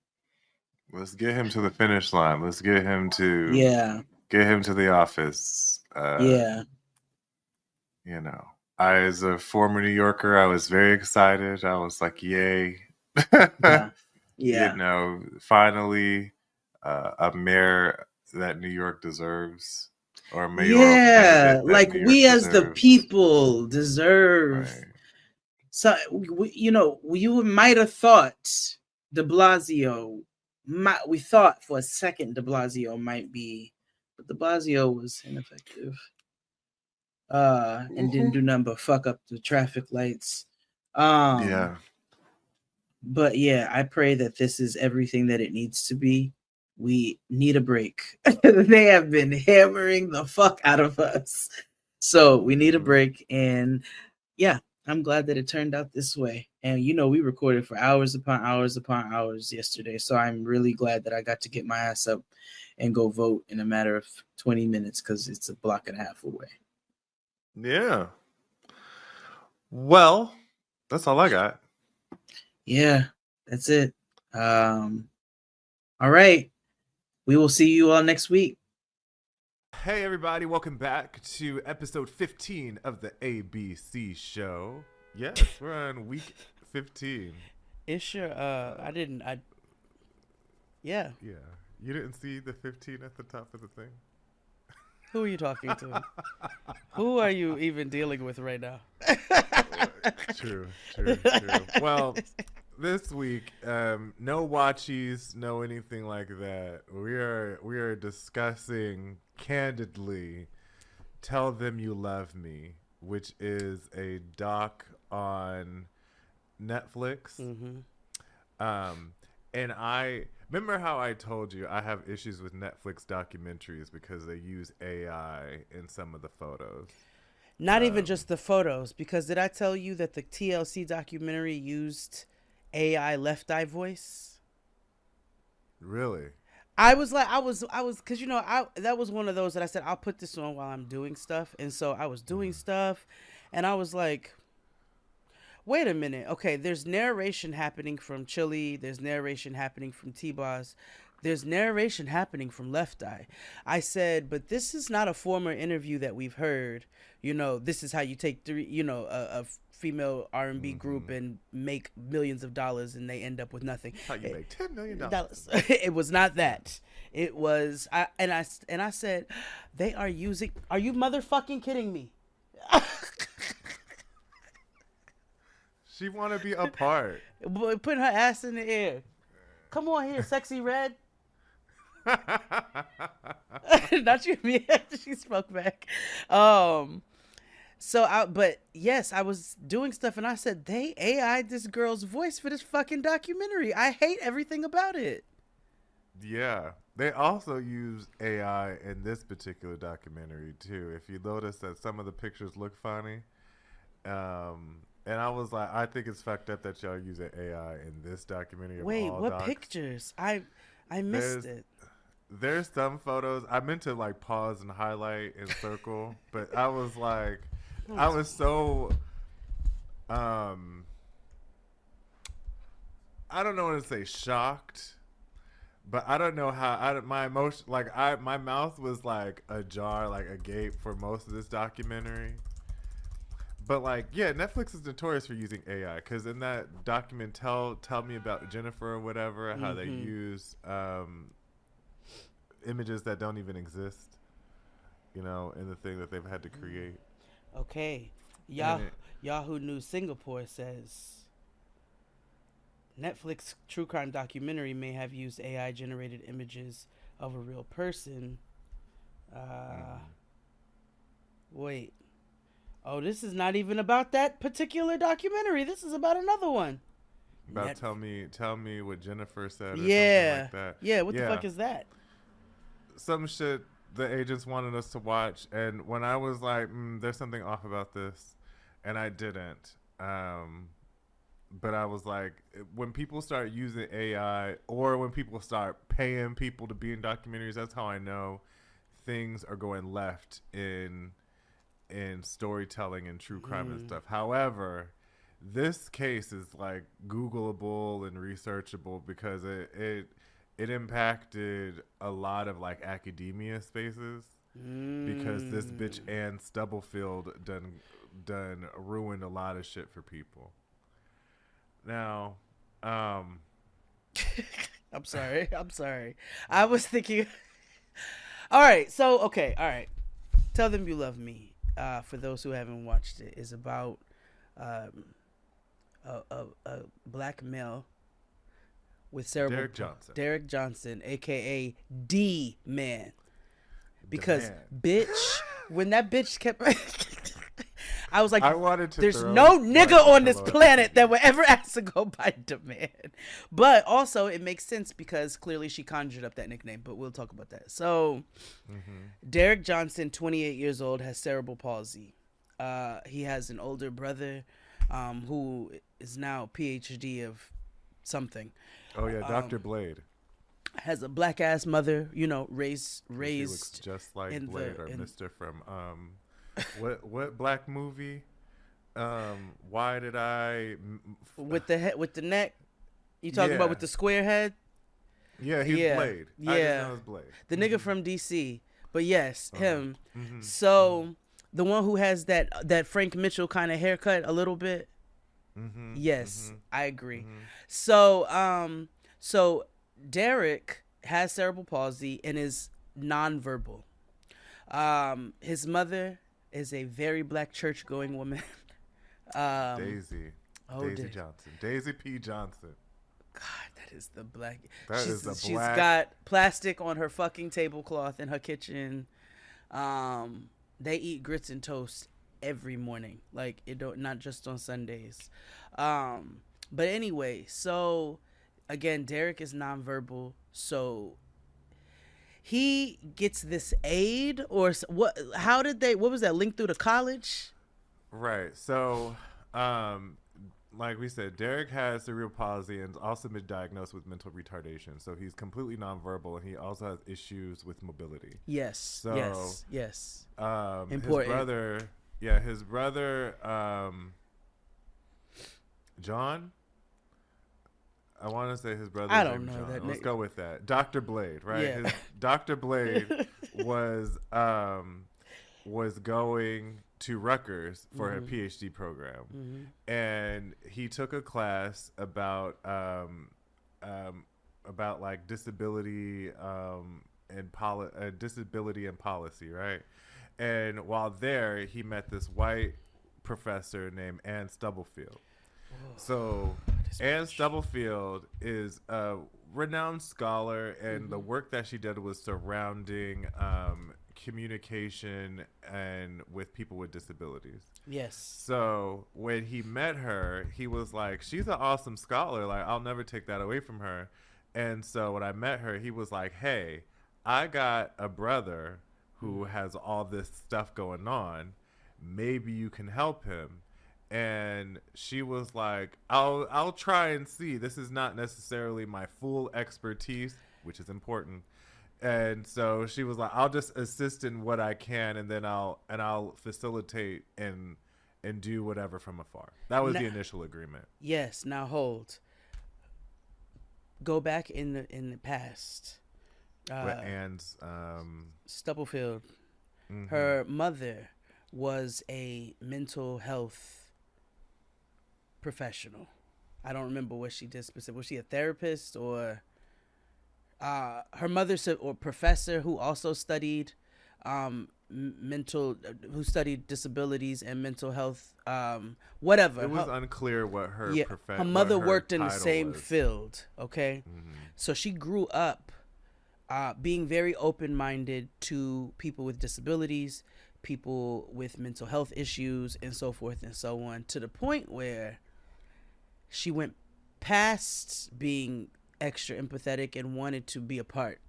Speaker 1: let's get him to the finish line. Let's get him to the office. You know, I, as a former New Yorker, I was very excited. I was like, yay.
Speaker 2: Yeah.
Speaker 1: You know, finally a mayor that New York deserves, or a mayoral candidate that
Speaker 2: like
Speaker 1: New York
Speaker 2: we
Speaker 1: deserves.
Speaker 2: As the people deserve.
Speaker 1: Right.
Speaker 2: So you know, you might have thought De Blasio. We thought for a second De Blasio might be, but De Blasio was ineffective. And didn't do nothing but fuck up the traffic lights.
Speaker 1: Yeah.
Speaker 2: But yeah, I pray that this is everything that it needs to be. We need a break. They have been hammering the fuck out of us. So we need a break. And yeah, I'm glad that it turned out this way. And you know, we recorded for hours upon hours upon hours yesterday. So I'm really glad that I got to get my ass up and go vote in a matter of 20 minutes, because it's a block and a half away.
Speaker 1: Yeah. Well, that's all I got.
Speaker 2: Yeah, that's it. All right. We will see you all next week.
Speaker 1: Hey everybody, welcome back to episode 15 of the ABC show. Yes, we're on week 15.
Speaker 2: It's sure Yeah.
Speaker 1: Yeah. You didn't see the 15 at the top of the thing?
Speaker 2: Who are you talking to? Who are you even dealing with right now?
Speaker 1: True. Well, this week, no watchies, no anything like that. We are discussing candidly Tell Them You Love Me, which is a doc on Netflix. And I remember how I told you I have issues with Netflix documentaries because they use AI in some of the photos.
Speaker 2: Not even just the photos, because did I tell you that the TLC documentary used AI left eye voice?
Speaker 1: Really?
Speaker 2: I was because you know, that was one of those that I said I'll put this on while I'm doing stuff, and so I was doing stuff, and I was like, wait a minute, okay, there's narration happening from Chili, there's narration happening from T-Boss, there's narration happening from Left Eye. I said, but this is not a former interview that we've heard. You know, this is how you take a female R&B group and make millions of dollars, and they end up with nothing.
Speaker 1: How you make $10 million?
Speaker 2: It was not that. It was I said, they are using. Are you motherfucking kidding me?
Speaker 1: She want to be a part.
Speaker 2: Putting her ass in the air. Come on here, sexy red. Not you, me. She spoke back. But yes, I was doing stuff and I said, they AI'd this girl's voice for this fucking documentary. I hate everything about it.
Speaker 1: Yeah. They also use AI in this particular documentary too. If you notice that some of the pictures look funny. And I was like, I think it's fucked up that y'all use AI in this documentary.
Speaker 2: Wait, what pictures? I missed it.
Speaker 1: There's some photos. I meant to like pause and highlight and circle, but I was like, I was so, I don't know what to say, shocked, but I don't know how. My emotion, my mouth was like ajar, like agape for most of this documentary. But like, yeah, Netflix is notorious for using AI, because in that document, tell me about Jennifer or whatever, how they use images that don't even exist, you know, in the thing that they've had to create.
Speaker 2: Okay, Yahoo News Singapore says Netflix true crime documentary may have used AI generated images of a real person. Wait. Oh, this is not even about that particular documentary. This is about another one.
Speaker 1: About tell me what Jennifer said. Or
Speaker 2: yeah.
Speaker 1: something like that.
Speaker 2: Yeah. What the fuck is that?
Speaker 1: some shit the agents wanted us to watch, and when I was like, "There's something off about this," and I didn't. But I was like, when people start using AI, or when people start paying people to be in documentaries, that's how I know things are going left in storytelling and true crime and stuff. However, this case is like Googleable and researchable because it impacted a lot of like academia spaces because this bitch Ann Stubblefield done ruined a lot of shit for people. Now,
Speaker 2: I'm sorry. I'm sorry. I was thinking. All right. So okay. All right. Tell Them You Love Me. For those who haven't watched it, is about um, a black male with cerebral
Speaker 1: Derek Johnson.
Speaker 2: Derek Johnson, aka D Man. Because
Speaker 1: Man.
Speaker 2: bitch, when that bitch kept, I was like,
Speaker 1: I wanted to.
Speaker 2: there's no nigga on this planet that would ever ask to go by Demand. But also, it makes sense because clearly she conjured up that nickname. But we'll talk about that. So, Derek Johnson, 28 years old, has cerebral palsy. He has an older brother who is now PhD of something.
Speaker 1: Oh yeah, Dr. Blade.
Speaker 2: Has a black ass mother, raised.
Speaker 1: He looks just like Blade or Mister from what black movie? Why did I
Speaker 2: with the neck? You talking about with the square head?
Speaker 1: Yeah, he's Blade.
Speaker 2: Yeah,
Speaker 1: I just know it's Blade.
Speaker 2: The nigga from DC. But yes, him. So the one who has that Frank Mitchell kind of haircut a little bit. Yes, I agree. So so Derek has cerebral palsy and is nonverbal. His mother is a very black church going woman.
Speaker 1: Daisy Johnson. Daisy P. Johnson.
Speaker 2: God, that is the black.
Speaker 1: She's
Speaker 2: got plastic on her fucking tablecloth in her kitchen. They eat grits and toast every morning, like not just on Sundays. But anyway, so again, Derek is nonverbal, so he gets this aid or what? How did they? What was that linked through to college?
Speaker 1: Right. So, like we said, Derek has cerebral palsy and also been diagnosed with mental retardation. So he's completely nonverbal, and he also has issues with mobility.
Speaker 2: Yes.
Speaker 1: So,
Speaker 2: yes.
Speaker 1: Important. His brother, John. I want to say his brother.
Speaker 2: I don't know
Speaker 1: John.
Speaker 2: that.
Speaker 1: Let's go with that. Dr. Blade, right?
Speaker 2: Yeah.
Speaker 1: Dr. Blade was going to Rutgers for a PhD program, and he took a class about like disability disability and policy, right? And while there, he met this white professor named Ann Stubblefield. So Ann Stubblefield is a renowned scholar, and the work that she did was surrounding communication and with people with disabilities.
Speaker 2: Yes.
Speaker 1: So when he met her, he was like, she's an awesome scholar. Like, I'll never take that away from her. And so when I met her, he was like, hey, I got a brother who has all this stuff going on. Maybe you can help him. And she was like, I'll try and see. This is not necessarily my full expertise, which is important. And so she was like, I'll just assist in what I can, and then I'll facilitate and do whatever from afar. That was the initial agreement.
Speaker 2: Yes. Now hold. Go back in the past.
Speaker 1: With Ann's
Speaker 2: Stubblefield, her mother was a mental health professional. I don't remember what she did specifically. Was she a therapist or her mother's or professor who also studied who studied disabilities and mental health, whatever.
Speaker 1: It was unclear what her
Speaker 2: her mother worked in the same
Speaker 1: was.
Speaker 2: field. Okay, so she grew up being very open-minded to people with disabilities, people with mental health issues, and so forth and so on, to the point where she went past being extra empathetic and wanted to be a part.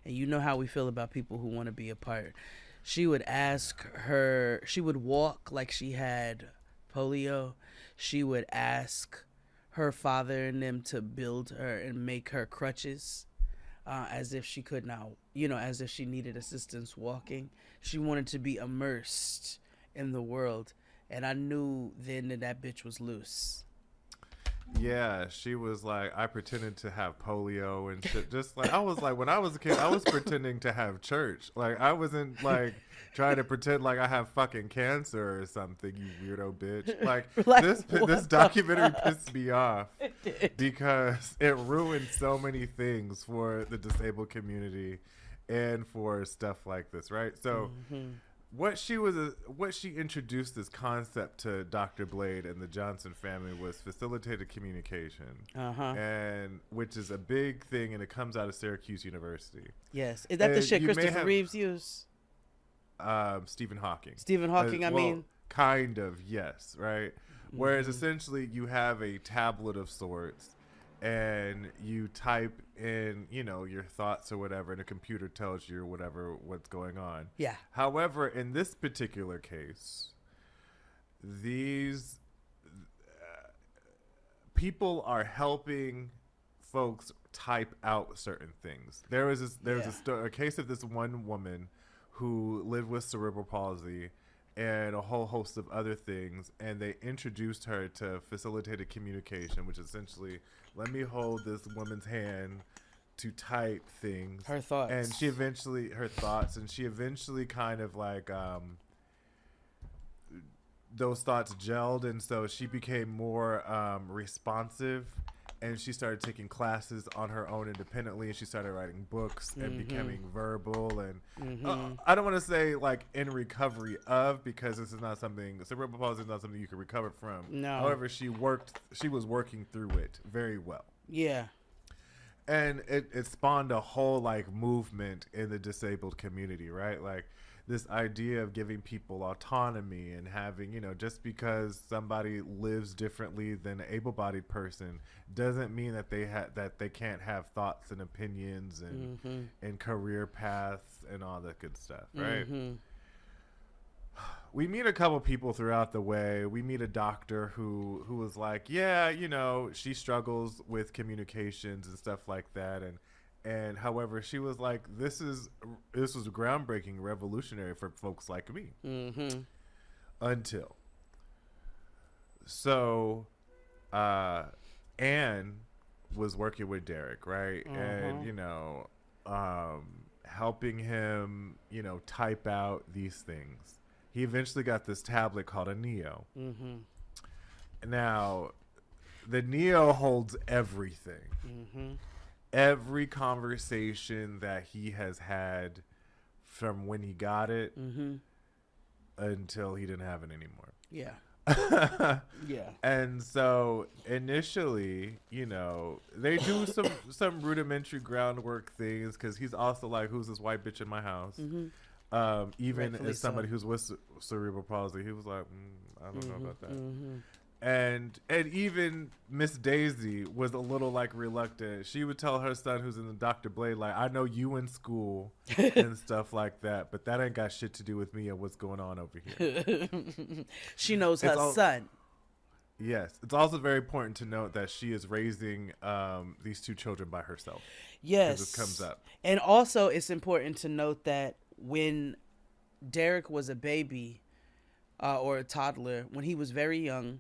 Speaker 2: and you know how we feel about people who want to be apart. She would walk like she had polio. She would ask her father and them to build her and make her crutches, as if she could not, as if she needed assistance walking. She wanted to be immersed in the world. And I knew then that that bitch was loose.
Speaker 1: Yeah, she was like, I pretended to have polio and shit. Just like, I was like, when I was a kid, I was pretending to have church. Like, I wasn't like trying to pretend like I have fucking cancer or something, you weirdo bitch. Like,
Speaker 2: Like,
Speaker 1: this documentary pissed me off because it ruined so many things for the disabled community and for stuff like this, right? So, what she introduced this concept to Dr. Blade and the Johnson family was facilitated communication, and which is a big thing, and it comes out of Syracuse University.
Speaker 2: Yes, is that the
Speaker 1: And
Speaker 2: shit
Speaker 1: you may
Speaker 2: Christopher
Speaker 1: have-
Speaker 2: Reeves used?
Speaker 1: Stephen Hawking.
Speaker 2: Stephen Hawking, I
Speaker 1: well,
Speaker 2: mean.
Speaker 1: kind of, yes, right. Whereas essentially you have a tablet of sorts, and you type in, your thoughts or whatever, and a computer tells you what's going on.
Speaker 2: Yeah.
Speaker 1: However, in this particular case, these people are helping folks type out certain things. There was a case of this one woman who lived with cerebral palsy and a whole host of other things, and they introduced her to facilitated communication, which essentially, let me hold this woman's hand to type things.
Speaker 2: Her thoughts.
Speaker 1: And she eventually kind of like those thoughts gelled, and so she became more responsive, and she started taking classes on her own independently, and she started writing books and becoming verbal, and I don't want to say like in recovery of, because this is not something, cerebral palsy is not something you can recover from.
Speaker 2: No.
Speaker 1: However, she was working through it very well.
Speaker 2: Yeah.
Speaker 1: And it spawned a whole like movement in the disabled community, right? Like this idea of giving people autonomy and having, just because somebody lives differently than an able-bodied person doesn't mean that they can't have thoughts and opinions and career paths and all that good stuff, right? We meet a couple people throughout the way. We meet a doctor who was like, yeah, she struggles with communications and stuff like that, and however, she was like, this was groundbreaking, revolutionary for folks like me. Until so, Anne was working with Derek, right, and helping him, type out these things. He eventually got this tablet called a Neo. Now, the Neo holds everything. Every conversation that he has had from when he got it until he didn't have it anymore.
Speaker 2: Yeah. Yeah.
Speaker 1: And so initially, they do some rudimentary groundwork things, because he's also like, who's this white bitch in my house? Even
Speaker 2: Rightfully
Speaker 1: as somebody
Speaker 2: so.
Speaker 1: who's with cerebral palsy, he was like, I don't know about that. And even Miss Daisy was a little like reluctant. She would tell her son, who's in the Dr. Blade, like, I know you in school and stuff like that, but that ain't got shit to do with me and what's going on over here.
Speaker 2: She knows her son.
Speaker 1: Yes. It's also very important to note that she is raising these two children by herself.
Speaker 2: Yes.
Speaker 1: This comes up.
Speaker 2: And also, it's important to note that when Derek was a baby or a toddler, when he was very young,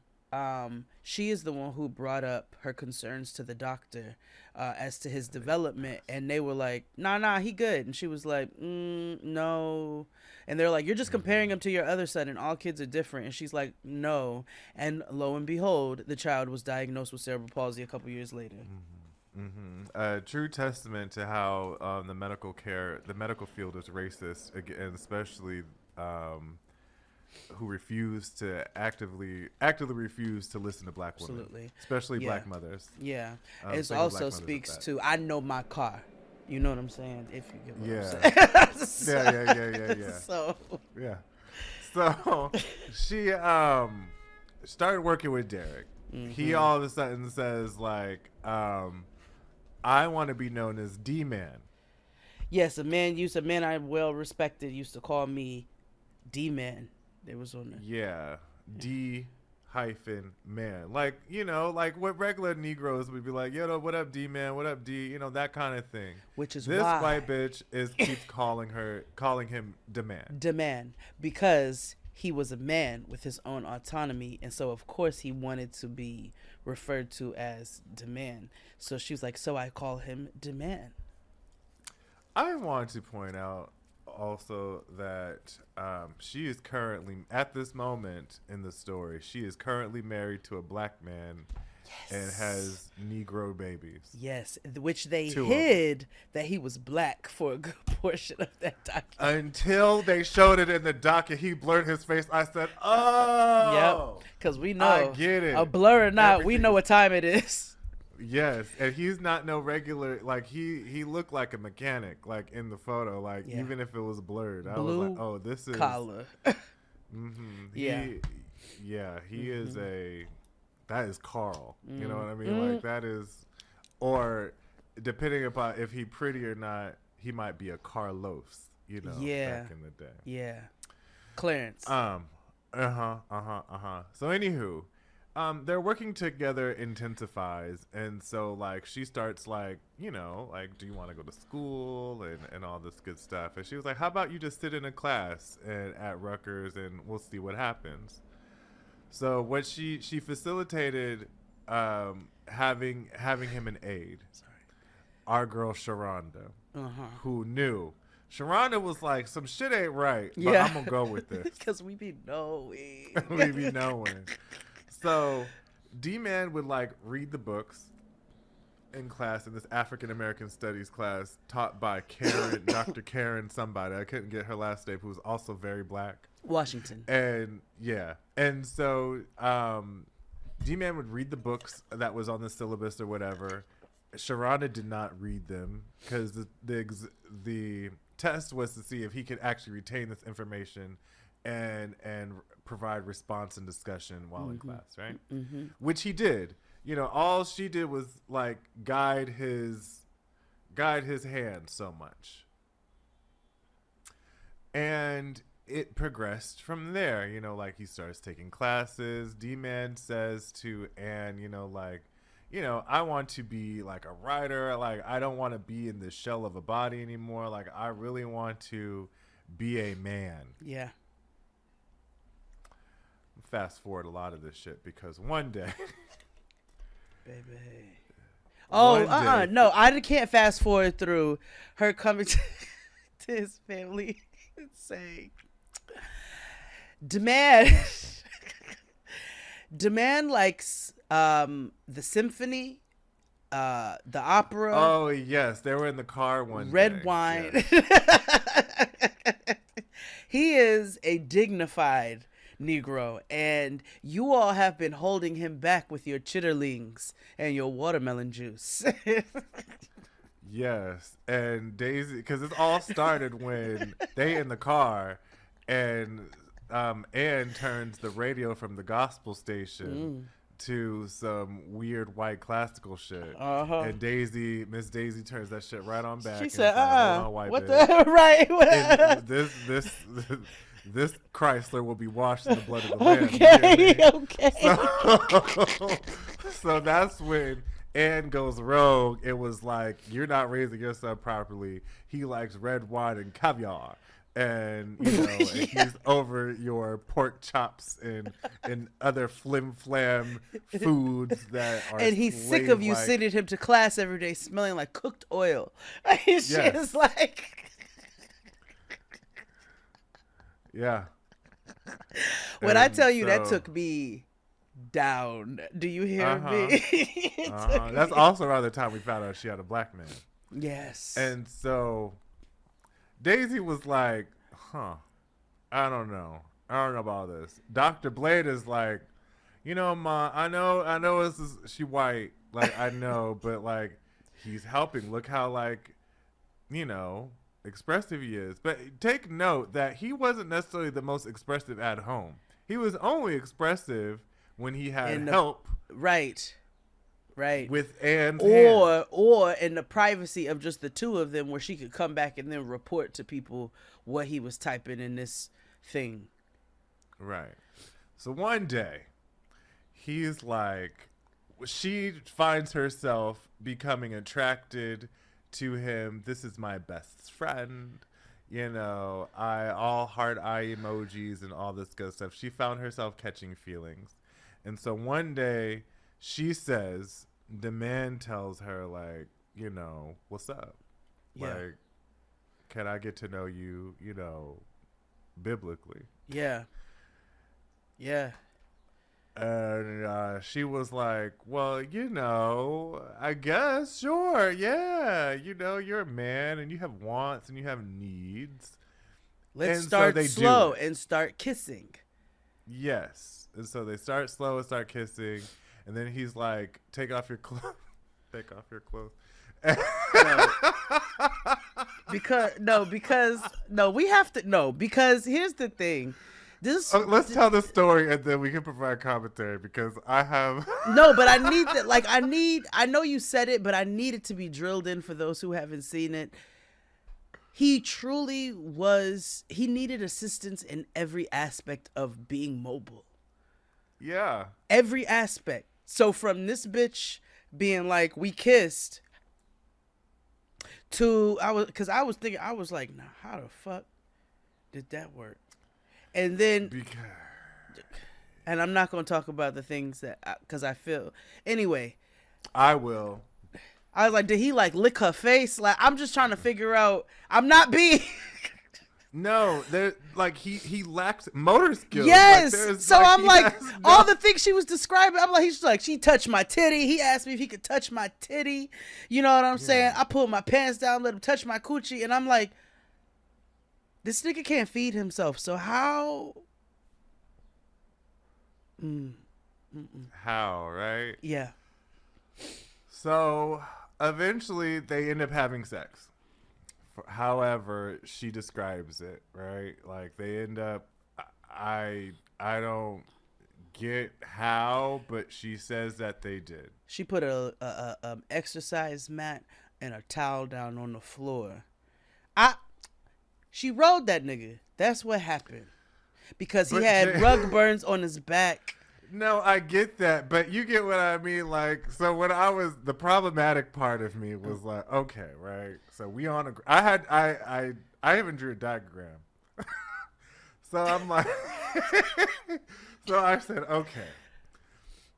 Speaker 2: she is the one who brought up her concerns to the doctor as to his development, and they were like, nah, he good. And she was like, no. And they're like, you're just comparing him to your other son, and all kids are different. And she's like, no. And lo and behold, the child was diagnosed with cerebral palsy a couple years later.
Speaker 1: A true testament to how the medical field is racist, and especially who actively refuse to listen to black women.
Speaker 2: Absolutely.
Speaker 1: Especially black mothers.
Speaker 2: Yeah. It also speaks to, I know my car. You know what I'm saying? If you get what I'm saying.
Speaker 1: Yeah.
Speaker 2: So.
Speaker 1: Yeah. So she started working with Derek. He all of a sudden says like, I want to be known as D-Man.
Speaker 2: Yes, a man I well respected used to call me D-Man. There was on the
Speaker 1: Yeah, D hyphen man. Like, like what regular Negroes would be like, yo, what up, D man? What up, D? That kind of thing.
Speaker 2: which is
Speaker 1: This
Speaker 2: why
Speaker 1: white bitch keeps calling him demand.
Speaker 2: demand, because he was a man with his own autonomy, and so of course he wanted to be referred to as demand. So she was like, so I call him demand.
Speaker 1: I want to point out also that she is currently, at this moment in the story, she is currently married to a black man and has Negro babies.
Speaker 2: Yes, which they
Speaker 1: Two
Speaker 2: hid that he was black for a good portion of that document.
Speaker 1: Until they showed it in the doc and he blurred his face, I said, oh.
Speaker 2: Yep, because we know,
Speaker 1: I get it.
Speaker 2: A blur or not, we know what time it is.
Speaker 1: Yes, and he's not no regular, like he looked like a mechanic, like in the photo, like even if it was blurred. I was like, oh, this is
Speaker 2: collar.
Speaker 1: Mm-hmm. He is that is Carl. You know what I mean? Like that is, or depending upon if he pretty or not, he might be a Carlos. Back in the day.
Speaker 2: Yeah, Clarence.
Speaker 1: So anywho, their working together intensifies, and so like she starts like, like, do you want to go to school and all this good stuff, and she was like, how about you just sit in a class at Rutgers and we'll see what happens. So what she facilitated having him an aide. Sorry. Our girl Sharonda, who knew. Sharonda was like, some shit ain't right, but I'm gonna go with this
Speaker 2: because we be knowing.
Speaker 1: we be knowing. So, D-Man would like read the books in class, in this African American studies class taught by Karen, Dr. Karen somebody. I couldn't get her last name, who was also very black.
Speaker 2: Washington.
Speaker 1: And so D-Man would read the books that was on the syllabus or whatever. Sharonda did not read them because the test was to see if he could actually retain this information and provide response and discussion while in class, right? Which he did. All she did was like guide his hand so much, and it progressed from there. Like he starts taking classes. D-Man says to Anne, I want to be like a writer. Like I don't want to be in the shell of a body anymore. Like I really want to be a man.
Speaker 2: Yeah.
Speaker 1: Fast forward a lot of this shit because one day,
Speaker 2: baby. Oh, no, I can't fast forward through her coming to his family and saying, Demand likes the symphony, the opera.
Speaker 1: Oh yes, they were in the car one
Speaker 2: red
Speaker 1: day.
Speaker 2: wine.
Speaker 1: Yes.
Speaker 2: He is a dignified Negro, and you all have been holding him back with your chitterlings and your watermelon juice.
Speaker 1: Yes, and Daisy, because it all started when they in the car, and Ann turns the radio from the gospel station to some weird white classical shit, and Miss Daisy turns that shit right on back.
Speaker 2: She said,
Speaker 1: what
Speaker 2: the right?
Speaker 1: This Chrysler will be washed in the blood of the Lamb.
Speaker 2: Okay.
Speaker 1: So that's when Ann goes rogue. It was like, you're not raising your son properly. He likes red wine and caviar. And, and he's over your pork chops and other flim flam foods that are.
Speaker 2: And he's sick of you sending him to class every day smelling like cooked oil. It's just like.
Speaker 1: Yeah.
Speaker 2: When I tell you that took me down, do you hear me?
Speaker 1: That's also around the time we found out she had a black man.
Speaker 2: Yes.
Speaker 1: And so Daisy was like, I don't know about this. Dr. Blade is like, Ma, I know she white, like I know, but like he's helping. Look how like, expressive he is. But take note that he wasn't necessarily the most expressive at home. He was only expressive when he had help.
Speaker 2: Right. right?
Speaker 1: With Anne's hand.
Speaker 2: Or in the privacy of just the two of them, where she could come back and then report to people what he was typing in this thing.
Speaker 1: Right. So one day, he's like, she finds herself becoming attracted to him. This is my best friend. You know, all heart eye emojis and all this good stuff. She found herself catching feelings. And so one day, she says, the man tells her, like, you know, what's up?
Speaker 2: Yeah.
Speaker 1: Like, can I get to know you, you know, biblically?
Speaker 2: Yeah. Yeah.
Speaker 1: And she was like, well, you know, I guess, sure, yeah. You know, you're a man and you have wants and you have needs.
Speaker 2: Let's
Speaker 1: And so
Speaker 2: start
Speaker 1: they
Speaker 2: slow
Speaker 1: do it.
Speaker 2: and start kissing.
Speaker 1: Yes. And so they start slow and start kissing. And then he's like, take off your clothes. Take off your clothes.
Speaker 2: Because here's the thing.
Speaker 1: Let's tell the story and then we can provide commentary because I have
Speaker 2: No, but I need that. Like, I know you said it, but I need it to be drilled in for those who haven't seen it. He truly was, he needed assistance in every aspect of being mobile.
Speaker 1: Yeah.
Speaker 2: Every aspect. So from this bitch being like, we kissed, to, I was thinking, I was like, now how the fuck did that work? And then, and I'm not going to talk about the things that, because I feel, anyway.
Speaker 1: I will.
Speaker 2: I was like, did he like lick her face? Like, I'm just trying to figure out, I'm not being.
Speaker 1: No, there, like he lacks motor skills.
Speaker 2: Yes.
Speaker 1: Like,
Speaker 2: so I'm like, all the things she was describing, I'm like, he's like, she touched my titty. He asked me if he could touch my titty. You know what I'm saying? I pulled my pants down, let him touch my coochie. And I'm like, this nigga can't feed himself. So how?
Speaker 1: How, right?
Speaker 2: Yeah.
Speaker 1: So eventually they end up having sex. However she describes it, right? Like they end up, I don't get how, but she says that they did.
Speaker 2: She put a exercise mat and a towel down on the floor. She rode that nigga. That's what happened. Because he had rug burns on his back.
Speaker 1: No, I get that, but you get what I mean. Like, so when the problematic part of me was like, okay, right. So we on I even drew a diagram. So I'm like, so I said, okay.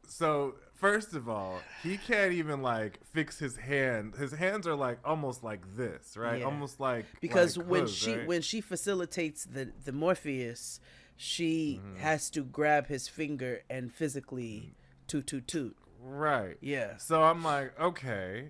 Speaker 1: So first of all, he can't even like fix his hand. His hands are like almost like this, right? Yeah. Almost like,
Speaker 2: because
Speaker 1: like
Speaker 2: when she facilitates the Morpheus, she has to grab his finger and physically toot.
Speaker 1: Right.
Speaker 2: Yeah.
Speaker 1: So I'm like, okay.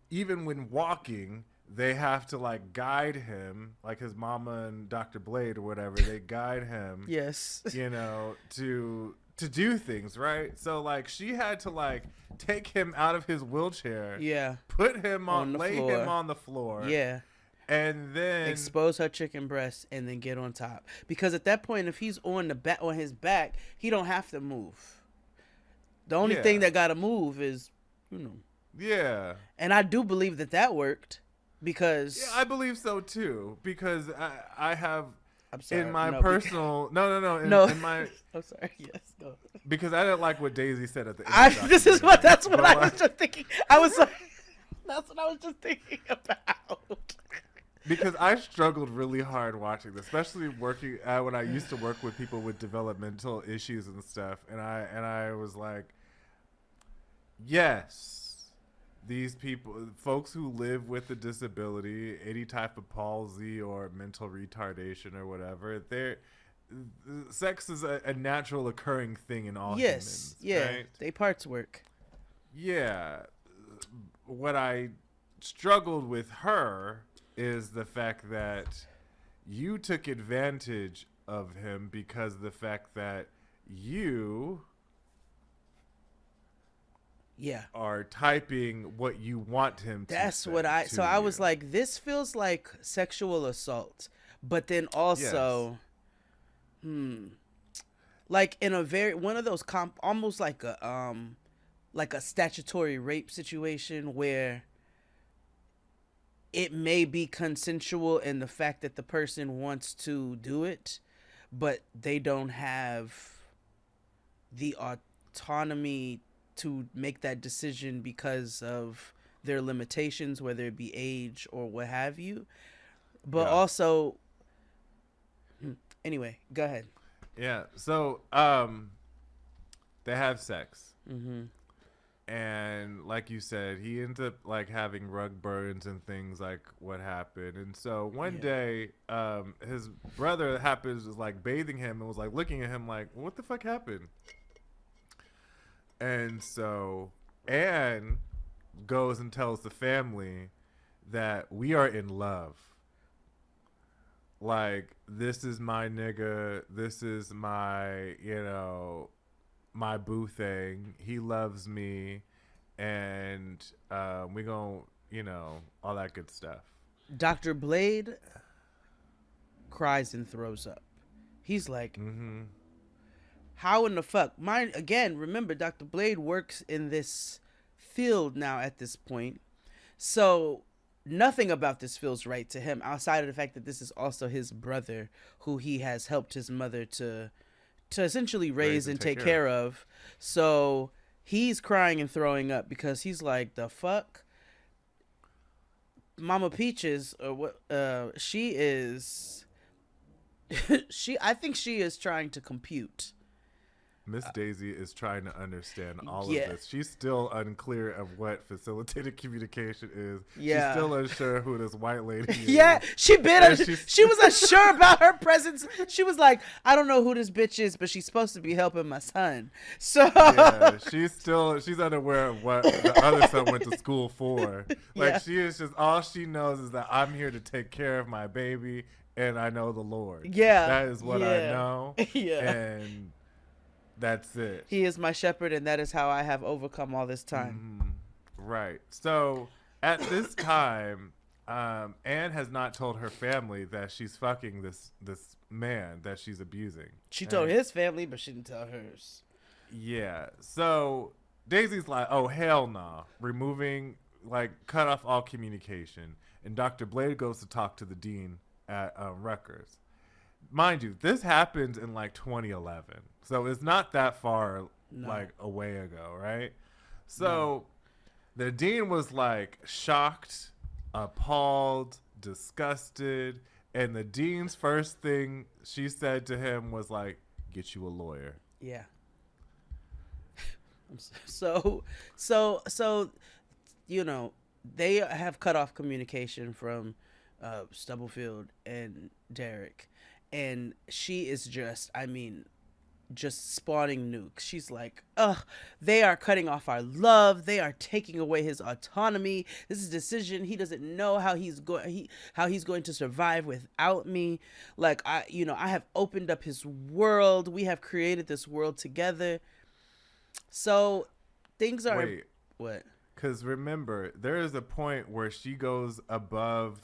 Speaker 1: Even when walking, they have to like guide him, like his mama and Dr. Blade or whatever. They guide him.
Speaker 2: Yes.
Speaker 1: You know, to do things, right? So like she had to like take him out of his wheelchair.
Speaker 2: Yeah.
Speaker 1: Put him on lay
Speaker 2: floor.
Speaker 1: him on the floor.
Speaker 2: Yeah.
Speaker 1: And then
Speaker 2: expose her chicken breast and then get on top. Because at that point, if he's on his back, he don't have to move. The only thing that gotta move is, you know.
Speaker 1: Yeah.
Speaker 2: And I do believe that worked because.
Speaker 1: Yeah, I believe so too. Because I have.
Speaker 2: I'm sorry.
Speaker 1: In my personal. No. In my.
Speaker 2: I'm sorry. Yes. No.
Speaker 1: Because I didn't like what Daisy said at the end.
Speaker 2: That's what I was just thinking. I was like, that's what I was just thinking about.
Speaker 1: Because I struggled really hard watching this, especially working when I used to work with people with developmental issues and stuff, and I was like, yes, these people, folks who live with a disability, any type of palsy or mental retardation or whatever, sex is a natural occurring thing in all humans.
Speaker 2: Yeah,
Speaker 1: right?
Speaker 2: They parts work.
Speaker 1: Yeah, what I struggled with her is the fact that you took advantage of him because of the fact that you are typing what you want him to.
Speaker 2: That's what I was like, this feels like sexual assault, but then also like in a one of those almost like a like a statutory rape situation where it may be consensual in the fact that the person wants to do it, but they don't have the autonomy to make that decision because of their limitations, whether it be age or what have you. But
Speaker 1: Yeah.
Speaker 2: also, anyway, go ahead.
Speaker 1: Yeah. So, they have sex.
Speaker 2: Mm-hmm.
Speaker 1: And like you said, he ends up like having rug burns and things like what happened. And so one
Speaker 2: Yeah.
Speaker 1: day, his brother happens was like bathing him and was like looking at him like, what the fuck happened? And so Anne goes and tells the family that we are in love. Like, this is my nigga. This is my, my boo thing. He loves me. And we gon', all that good stuff.
Speaker 2: Dr. Blade cries and throws up. He's like,
Speaker 1: Mm-hmm.
Speaker 2: how in the fuck? Mine again, remember Dr. Blade works in this field now at this point. So nothing about this feels right to him outside of the fact that this is also his brother who he has helped his mother to essentially raise and take care of. So he's crying and throwing up because he's like, the fuck? Mama Peaches, or what, she is I think she is trying to compute.
Speaker 1: Miss Daisy is trying to understand all
Speaker 2: Yeah.
Speaker 1: of this. She's still unclear of what facilitated communication is.
Speaker 2: Yeah.
Speaker 1: She's still unsure who this white lady is.
Speaker 2: Yeah, she was unsure about her presence. She was like, I don't know who this bitch is, but she's supposed to be helping my son. So
Speaker 1: Yeah, she's unaware of what the other son went to school for. Like,
Speaker 2: Yeah.
Speaker 1: she is just, all she knows is that I'm here to take care of my baby and I know the Lord.
Speaker 2: Yeah.
Speaker 1: That is what I
Speaker 2: Yeah.
Speaker 1: know.
Speaker 2: Yeah.
Speaker 1: And that's it.
Speaker 2: He is my shepherd, and that is how I have overcome all this time.
Speaker 1: Right. So at this time, Anne has not told her family that she's fucking this man that she's abusing.
Speaker 2: She told his family, but she didn't tell hers.
Speaker 1: Yeah. So Daisy's like, oh, hell nah. Cut off all communication. And Dr. Blade goes to talk to the dean at Rutgers. Mind you, this happens in like 2011. So it's not that far away ago, right? So the dean was like shocked, appalled, disgusted. And the dean's first thing she said to him was like, get you a lawyer.
Speaker 2: Yeah. So, they have cut off communication from Stubblefield and Derek, and she is just spawning nukes. She's like, ugh, they are cutting off our love. They are taking away his autonomy. This is a decision. He doesn't know how he's going to survive without me. Like, I have opened up his world. We have created this world together. So things are what?
Speaker 1: Because remember, there is a point where she goes above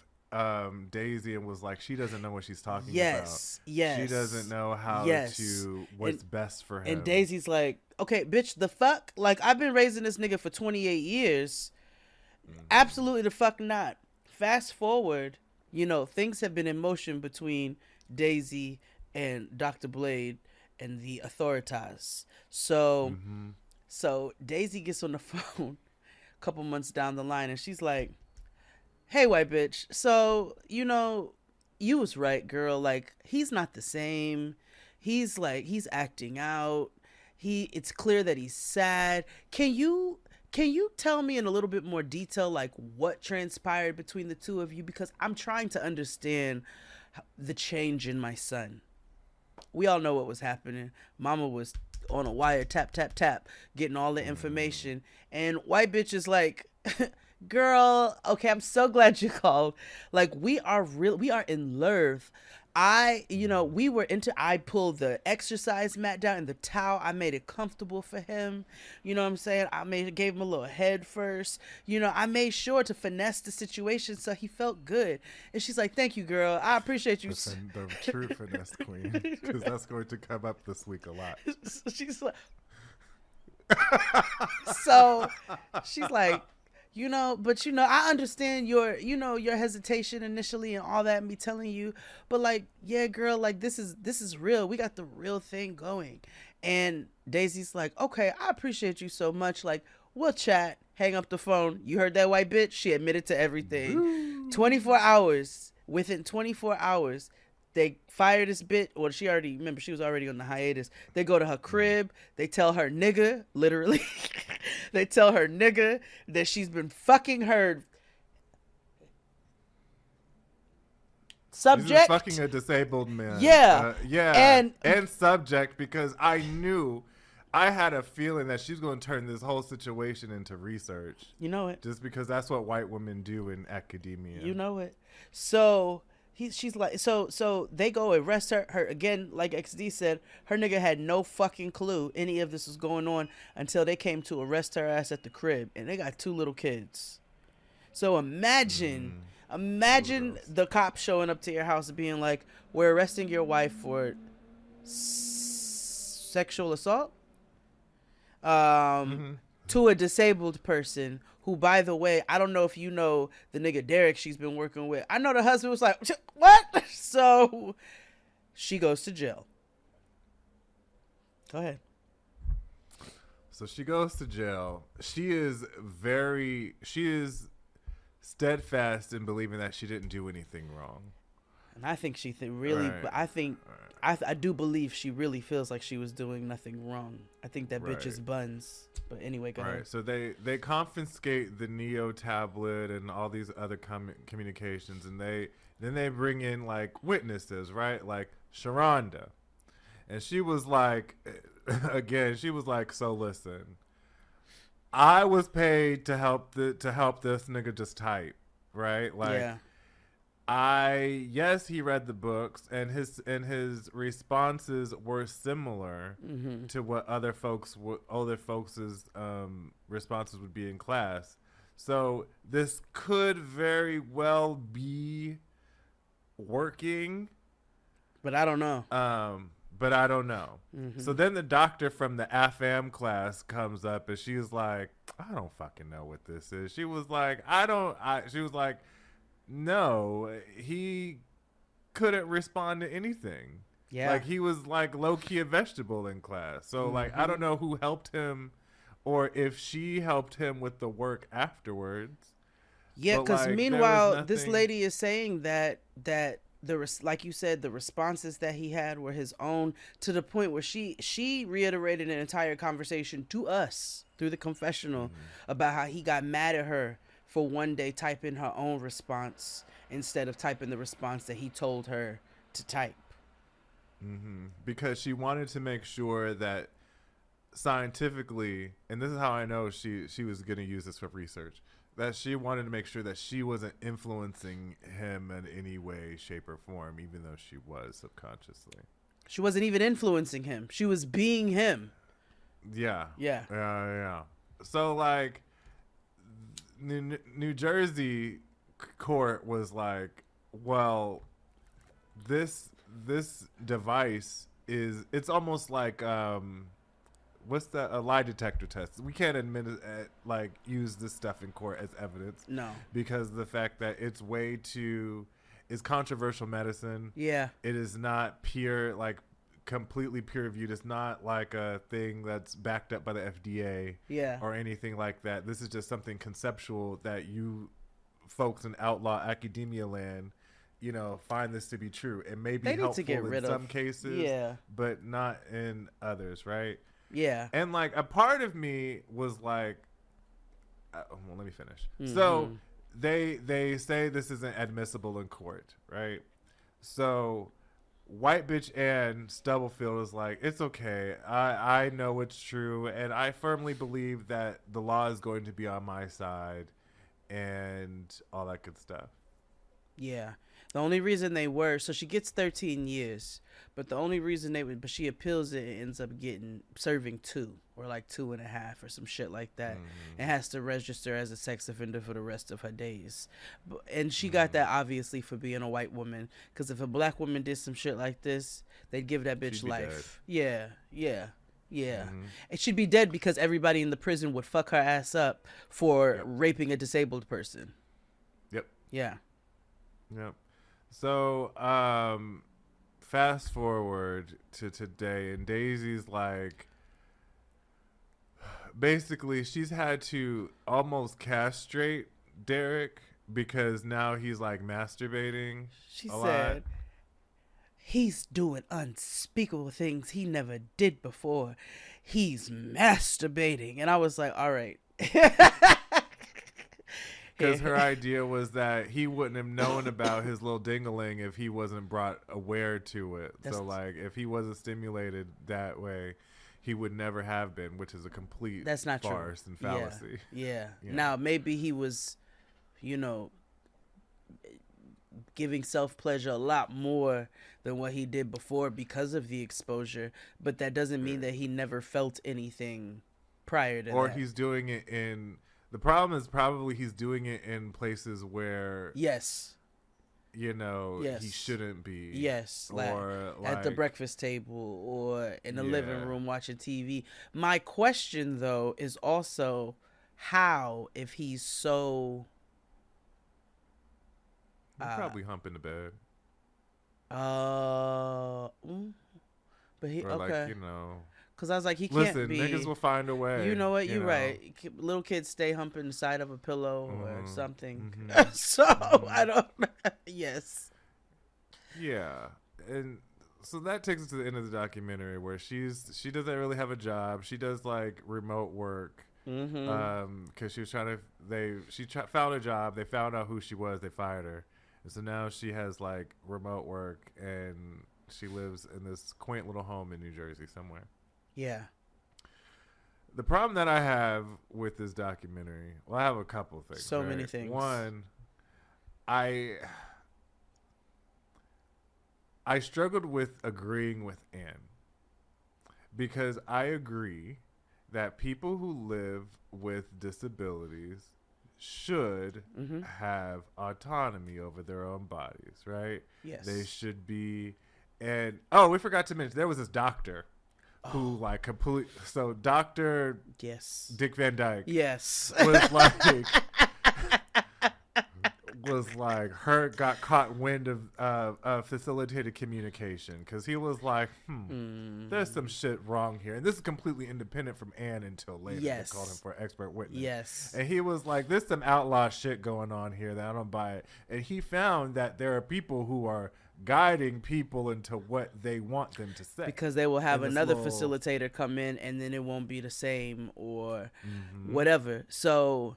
Speaker 1: Daisy and was like, she doesn't know what she's talking about.
Speaker 2: Yes.
Speaker 1: She doesn't know how to what's best for him.
Speaker 2: And Daisy's like, okay, bitch, the fuck? Like, I've been raising this nigga for 28 years. Absolutely the fuck not. Fast forward, things have been in motion between Daisy and Dr. Blade and the authoritas. So Daisy gets on the phone a couple months down the line and she's like, hey, white bitch, so, you was right, girl. Like, he's not the same. He's acting out. It's clear that he's sad. Can you tell me in a little bit more detail, like, what transpired between the two of you? Because I'm trying to understand the change in my son. We all know what was happening. Mama was on a wire, tap, tap, tap, getting all the information. And white bitch is like, girl, okay, I'm so glad you called. Like, we are in love. I pulled the exercise mat down and the towel. I made it comfortable for him. You know what I'm saying? Gave him a little head first. I made sure to finesse the situation so he felt good. And she's like, thank you, girl. I appreciate you.
Speaker 1: Listen, the true finesse queen, because that's going to come up this week a lot.
Speaker 2: She's like, So she's like, but I understand your hesitation initially and all that, and me telling you, but like, yeah, girl, like this is real. We got the real thing going. And Daisy's like, okay, I appreciate you so much. Like, we'll chat. Hang up the phone. You heard that white bitch? She admitted to everything. 24 hours. Within 24 hours, they fire this bitch. Well, she was already on the hiatus. They go to her crib. They tell her nigga, literally. They tell her nigga that she's been fucking her
Speaker 3: She's been
Speaker 2: subject.
Speaker 3: fucking a disabled man.
Speaker 2: Yeah.
Speaker 3: Yeah. And subject, because I knew, I had a feeling that she's going to turn this whole situation into research.
Speaker 2: You know it.
Speaker 3: Just because that's what white women do in academia.
Speaker 2: You know it. So she's like, so they go arrest her. Her again, like XD said, her nigga had no fucking clue any of this was going on until they came to arrest her ass at the crib, and they got 2 little kids. So imagine the cops showing up to your house and being like, "We're arresting your wife for sexual assault." To a disabled person who, by the way, I don't know if you know the nigga Derek she's been working with. I know the husband was like, what? So she goes to jail. Go ahead.
Speaker 3: So she goes to jail. She is steadfast in believing that she didn't do anything wrong.
Speaker 2: And I think she really,
Speaker 3: Right.
Speaker 2: but I do believe she really feels like she was doing nothing wrong. I think that bitch is buns. But anyway, go ahead.
Speaker 3: So they confiscate the Neo tablet and all these other communications, and then they bring in like witnesses, right? Like Sharonda, and she was like, again, she was like, so listen, I was paid to help this nigga just type, right? Like,
Speaker 2: Yeah.
Speaker 3: Yes, he read the books, and his responses were similar to what other folks' responses would be in class. So this could very well be working,
Speaker 2: But I don't know.
Speaker 3: So then the doctor from the AFAM class comes up, and she's like, I don't fucking know what this is. She was like, she was like, no, he couldn't respond to anything.
Speaker 2: Yeah.
Speaker 3: Like, he was like low-key a vegetable in class. So like, I don't know who helped him or if she helped him with the work afterwards.
Speaker 2: Yeah,
Speaker 3: But,
Speaker 2: because
Speaker 3: like,
Speaker 2: meanwhile,
Speaker 3: there was
Speaker 2: this
Speaker 3: nothing-
Speaker 2: lady is saying that like you said, the responses that he had were his own, to the point where she reiterated an entire conversation to us through the confessional about how he got mad at her for one day typing her own response instead of typing the response that he told her to type.
Speaker 3: Because she wanted to make sure that scientifically, and this is how I know she was going to use this for research, that she wanted to make sure that she wasn't influencing him in any way, shape, or form, even though she was subconsciously.
Speaker 2: She wasn't even influencing him. She was being him.
Speaker 3: Yeah.
Speaker 2: Yeah.
Speaker 3: So like, New Jersey court was like, well, this device it's almost like what's that, a lie detector test. We can't use this stuff in court as evidence.
Speaker 2: No.
Speaker 3: Because of the fact that it's controversial medicine.
Speaker 2: Yeah.
Speaker 3: It is not completely peer reviewed. It's not like a thing that's backed up by the FDA.
Speaker 2: Yeah.
Speaker 3: Or anything like that. This is just something conceptual that you folks in outlaw academia land, find this to be true. It may be helpful in some cases, but not in others, right?
Speaker 2: Yeah.
Speaker 3: And like, a part of me was like, well, let me finish. So they say this isn't admissible in court, right? So white bitch Ann Stubblefield is like, it's okay. I know it's true, and I firmly believe that the law is going to be on my side, and all that good stuff.
Speaker 2: Yeah. The only reason so she gets 13 years, but the only reason but she appeals it and ends up serving 2 or like 2.5 or some shit like that, and has to register as a sex offender for the rest of her days. And she got that obviously for being a white woman, because if a black woman did some shit like this, they'd give that bitch life.
Speaker 3: Dead.
Speaker 2: Yeah. Yeah.
Speaker 3: Mhm.
Speaker 2: And she'd be dead because everybody in the prison would fuck her ass up for
Speaker 3: Yep.
Speaker 2: raping a disabled person.
Speaker 3: Yep.
Speaker 2: Yeah.
Speaker 3: Yep. So, fast forward to today, and Daisy's like, basically, she's had to almost castrate Derek because now he's like masturbating
Speaker 2: She
Speaker 3: a lot.
Speaker 2: said, he's doing unspeakable things he never did before. He's masturbating. And I was like, all right.
Speaker 3: Because her idea was that he wouldn't have known about his little dingling if he wasn't brought aware to it. So, like, if he wasn't stimulated that way, he would never have been, which is a complete
Speaker 2: That's not
Speaker 3: farce
Speaker 2: true.
Speaker 3: and fallacy.
Speaker 2: Yeah.
Speaker 3: Yeah.
Speaker 2: Now, maybe he was, you know, giving self-pleasure a lot more than what he did before because of the exposure, but that doesn't mean that he never felt anything prior to
Speaker 3: Or
Speaker 2: that.
Speaker 3: he's doing it in... The problem is probably he's doing it in places where...
Speaker 2: Yes.
Speaker 3: You know,
Speaker 2: Yes.
Speaker 3: he shouldn't be.
Speaker 2: Yes,
Speaker 3: Or
Speaker 2: at the
Speaker 3: like-
Speaker 2: breakfast table or in the
Speaker 3: Yeah.
Speaker 2: living room watching TV. My question, though, is also how, if he's so...
Speaker 3: He'll probably hump in the bed.
Speaker 2: But he...
Speaker 3: Or
Speaker 2: Okay.
Speaker 3: like, you know...
Speaker 2: Because I was like, he
Speaker 3: Listen,
Speaker 2: can't be...
Speaker 3: niggas will find a way.
Speaker 2: You know what? You're right. Little kids stay humping the side of a pillow or
Speaker 3: Mhm.
Speaker 2: something.
Speaker 3: Mhm.
Speaker 2: So, I don't... Yes.
Speaker 3: Yeah. And so that takes us to the end of the documentary where she doesn't really have a job. She does like remote work.
Speaker 2: Mm-hmm.
Speaker 3: Because she was trying to... found a job. They found out who she was. They fired her. And so now she has like remote work and she lives in this quaint little home in New Jersey somewhere.
Speaker 2: Yeah.
Speaker 3: The problem that I have with this documentary, well, I have a couple of things.
Speaker 2: So
Speaker 3: right?
Speaker 2: many things.
Speaker 3: One, I struggled with agreeing with Anne because I agree that people who live with disabilities should have autonomy over their own bodies, right?
Speaker 2: Yes.
Speaker 3: They should be, and we forgot to mention there was this doctor who like complete. So Dr.
Speaker 2: Yes.
Speaker 3: Dick Van Dyke
Speaker 2: Yes.
Speaker 3: got caught wind of facilitated communication because he was like, there's some shit wrong here. And this is completely independent from Anne until later.
Speaker 2: Yes.
Speaker 3: They called him for an expert witness.
Speaker 2: Yes.
Speaker 3: And he was like, there's some outlaw shit going on here that I don't buy it. And he found that there are people who are guiding people into what they want them to say.
Speaker 2: Because they will have
Speaker 3: And this
Speaker 2: another
Speaker 3: little-
Speaker 2: facilitator come in and then it won't be the same or whatever. So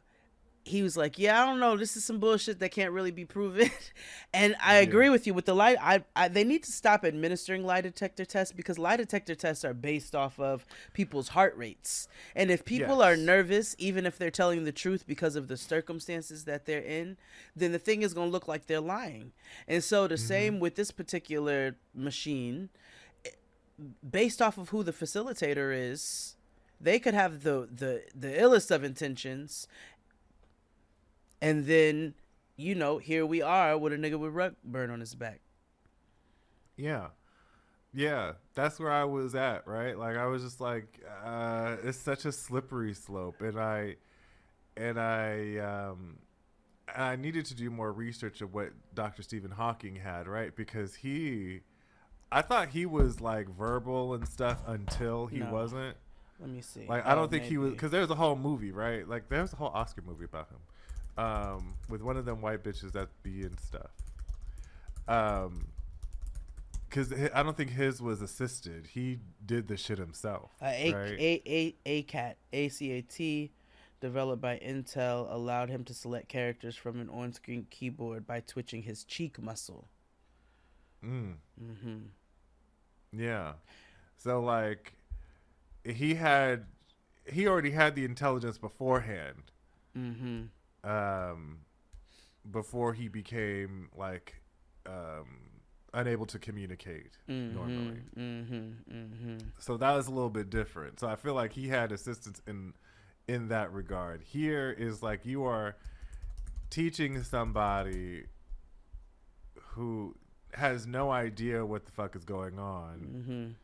Speaker 2: he was like, yeah, I don't know. This is some bullshit that can't really be proven. And I agree with you with the lie. They need to stop administering lie detector tests because lie detector tests are based off of people's heart rates. And if people are nervous, even if they're telling the truth because of the circumstances that they're in, then the thing is going to look like they're lying. And so the same with this particular machine, based off of who the facilitator is, they could have the illest of intentions. And then, you know, here we are with a nigga with rug burn on his back.
Speaker 3: Yeah. Yeah. That's where I was at, right? Like, I was just like, it's such a slippery slope. And I needed to do more research of what Dr. Stephen Hawking had, right? Because I thought he was like verbal and stuff until he wasn't.
Speaker 2: Let me see.
Speaker 3: Like, I don't think he was, because there's a whole movie, right? Like, there's a whole Oscar movie about him. With one of them white bitches that be and stuff. Because I don't think his was assisted. He did the shit himself.
Speaker 2: ACAT, developed by Intel, allowed him to select characters from an on-screen keyboard by twitching his cheek muscle.
Speaker 3: Yeah. So, like, he already had the intelligence beforehand. Before he became like unable to communicate normally. So that was a little bit different. So I feel like he had assistance in that regard. Here is like you are teaching somebody who has no idea what the fuck is going on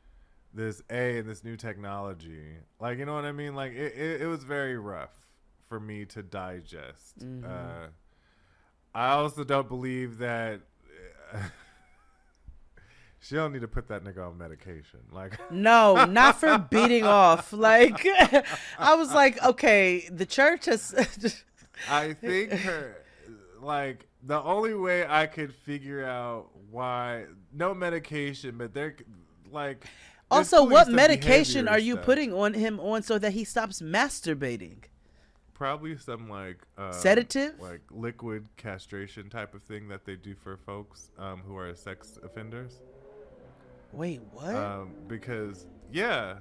Speaker 3: this and this new technology. Like, you know what I mean? Like, it was very rough for me to digest.
Speaker 2: Mm-hmm.
Speaker 3: I also don't believe that she don't need to put that nigga on medication. Like,
Speaker 2: No, not for beating off. Like, I was like, okay, the church has.
Speaker 3: I think like the only way I could figure out why no medication, but they're like.
Speaker 2: Also, what medication are you putting on him so that he stops masturbating?
Speaker 3: Probably some like
Speaker 2: sedative,
Speaker 3: like liquid castration type of thing that they do for folks who are sex offenders.
Speaker 2: Wait, what?
Speaker 3: Because there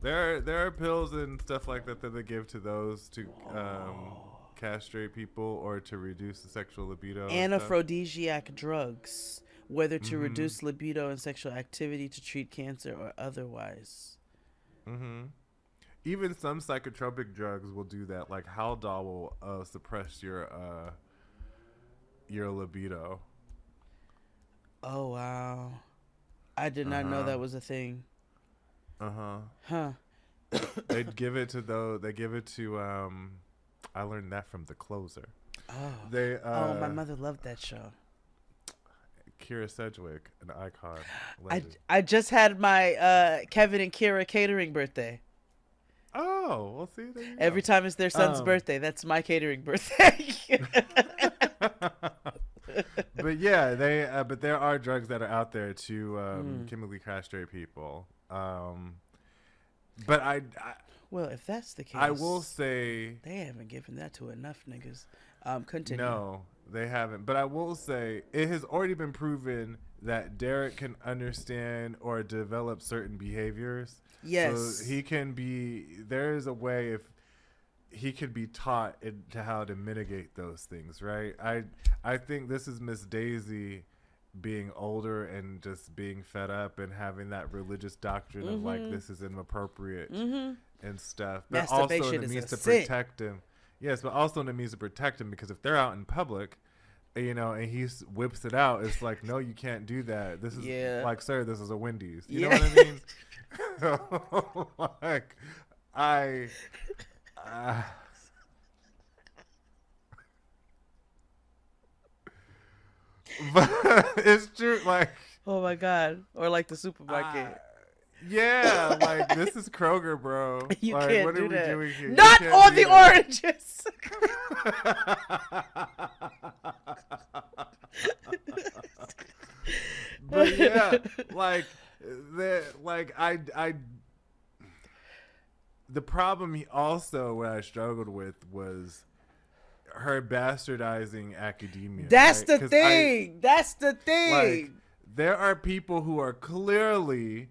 Speaker 3: are pills and stuff like that that they give to those to castrate people or to reduce the sexual libido.
Speaker 2: Anaphrodisiac drugs, whether to reduce libido and sexual activity, to treat cancer, or otherwise.
Speaker 3: Mm-hmm. Even some psychotropic drugs will do that. Like Haldol will suppress your libido.
Speaker 2: Oh wow, I did not know that was a thing. Huh.
Speaker 3: They give it to I learned that from The Closer.
Speaker 2: Oh, my mother loved that show.
Speaker 3: Kira Sedgwick, an icon.
Speaker 2: I just had my Kevin and Kira catering birthday.
Speaker 3: Oh, well, see, there you
Speaker 2: Every
Speaker 3: go.
Speaker 2: time it's their son's birthday, that's my catering birthday.
Speaker 3: But yeah, but there are drugs that are out there to chemically castrate people. But
Speaker 2: well, if that's the case,
Speaker 3: I will say
Speaker 2: they haven't given that to enough niggas. Continue.
Speaker 3: No, they haven't. But I will say it has already been proven that Derek can understand or develop certain behaviors.
Speaker 2: Yes.
Speaker 3: So he can be. There is a way if he could be taught into how to mitigate those things, right? I think this is Miss Daisy being older and just being fed up and having that religious doctrine of like this is inappropriate and stuff. But also it means to protect him. Yes, but also it means to protect him because if they're out in public, you know, and he whips it out, it's like, no, you can't do that. This is like, sir, this is a Wendy's. You know what I mean? Like, but it's true, like,
Speaker 2: oh my god, or like the supermarket.
Speaker 3: Yeah, like this is Kroger, bro.
Speaker 2: You
Speaker 3: like,
Speaker 2: can't
Speaker 3: what
Speaker 2: do
Speaker 3: are we
Speaker 2: that.
Speaker 3: doing here?
Speaker 2: Not on the oranges.
Speaker 3: But yeah, the problem also what I struggled with was her bastardizing academia.
Speaker 2: That's
Speaker 3: right?
Speaker 2: the thing. That's the thing.
Speaker 3: Like, there are people who are clearly,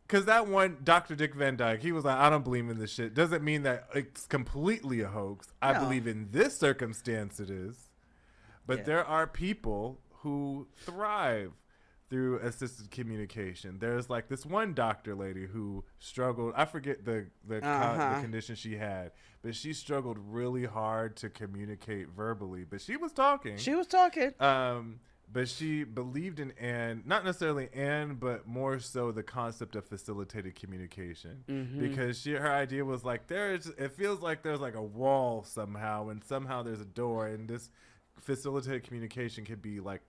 Speaker 3: because that one Dr. Dick Van Dyke, he was like, I don't believe in this shit. Doesn't mean that it's completely a hoax. I believe in this circumstance it is. But there are people who thrive through assisted communication. There's like this one doctor lady who struggled. I forget the condition she had, but she struggled really hard to communicate verbally. But she was talking. But she believed in not necessarily but more so the concept of facilitated communication. Because her idea was like, it feels like there's like a wall somehow, and somehow there's a door, and this facilitated communication could be like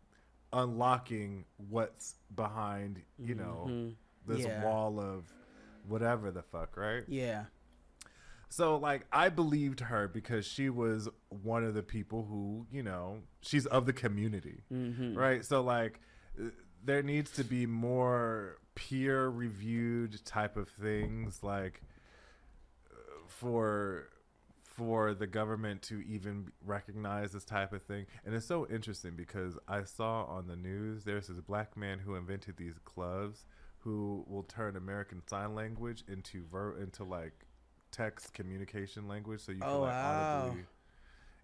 Speaker 3: unlocking what's behind, you know, this wall of whatever the fuck, right?
Speaker 2: Yeah.
Speaker 3: So, like, I believed her because she was one of the people who, you know, she's of the community, right? So, like, there needs to be more peer-reviewed type of things, like, for the government to even recognize this type of thing. And it's so interesting because I saw on the news there's this black man who invented these gloves who will turn American Sign Language into like text communication language, so you can audibly,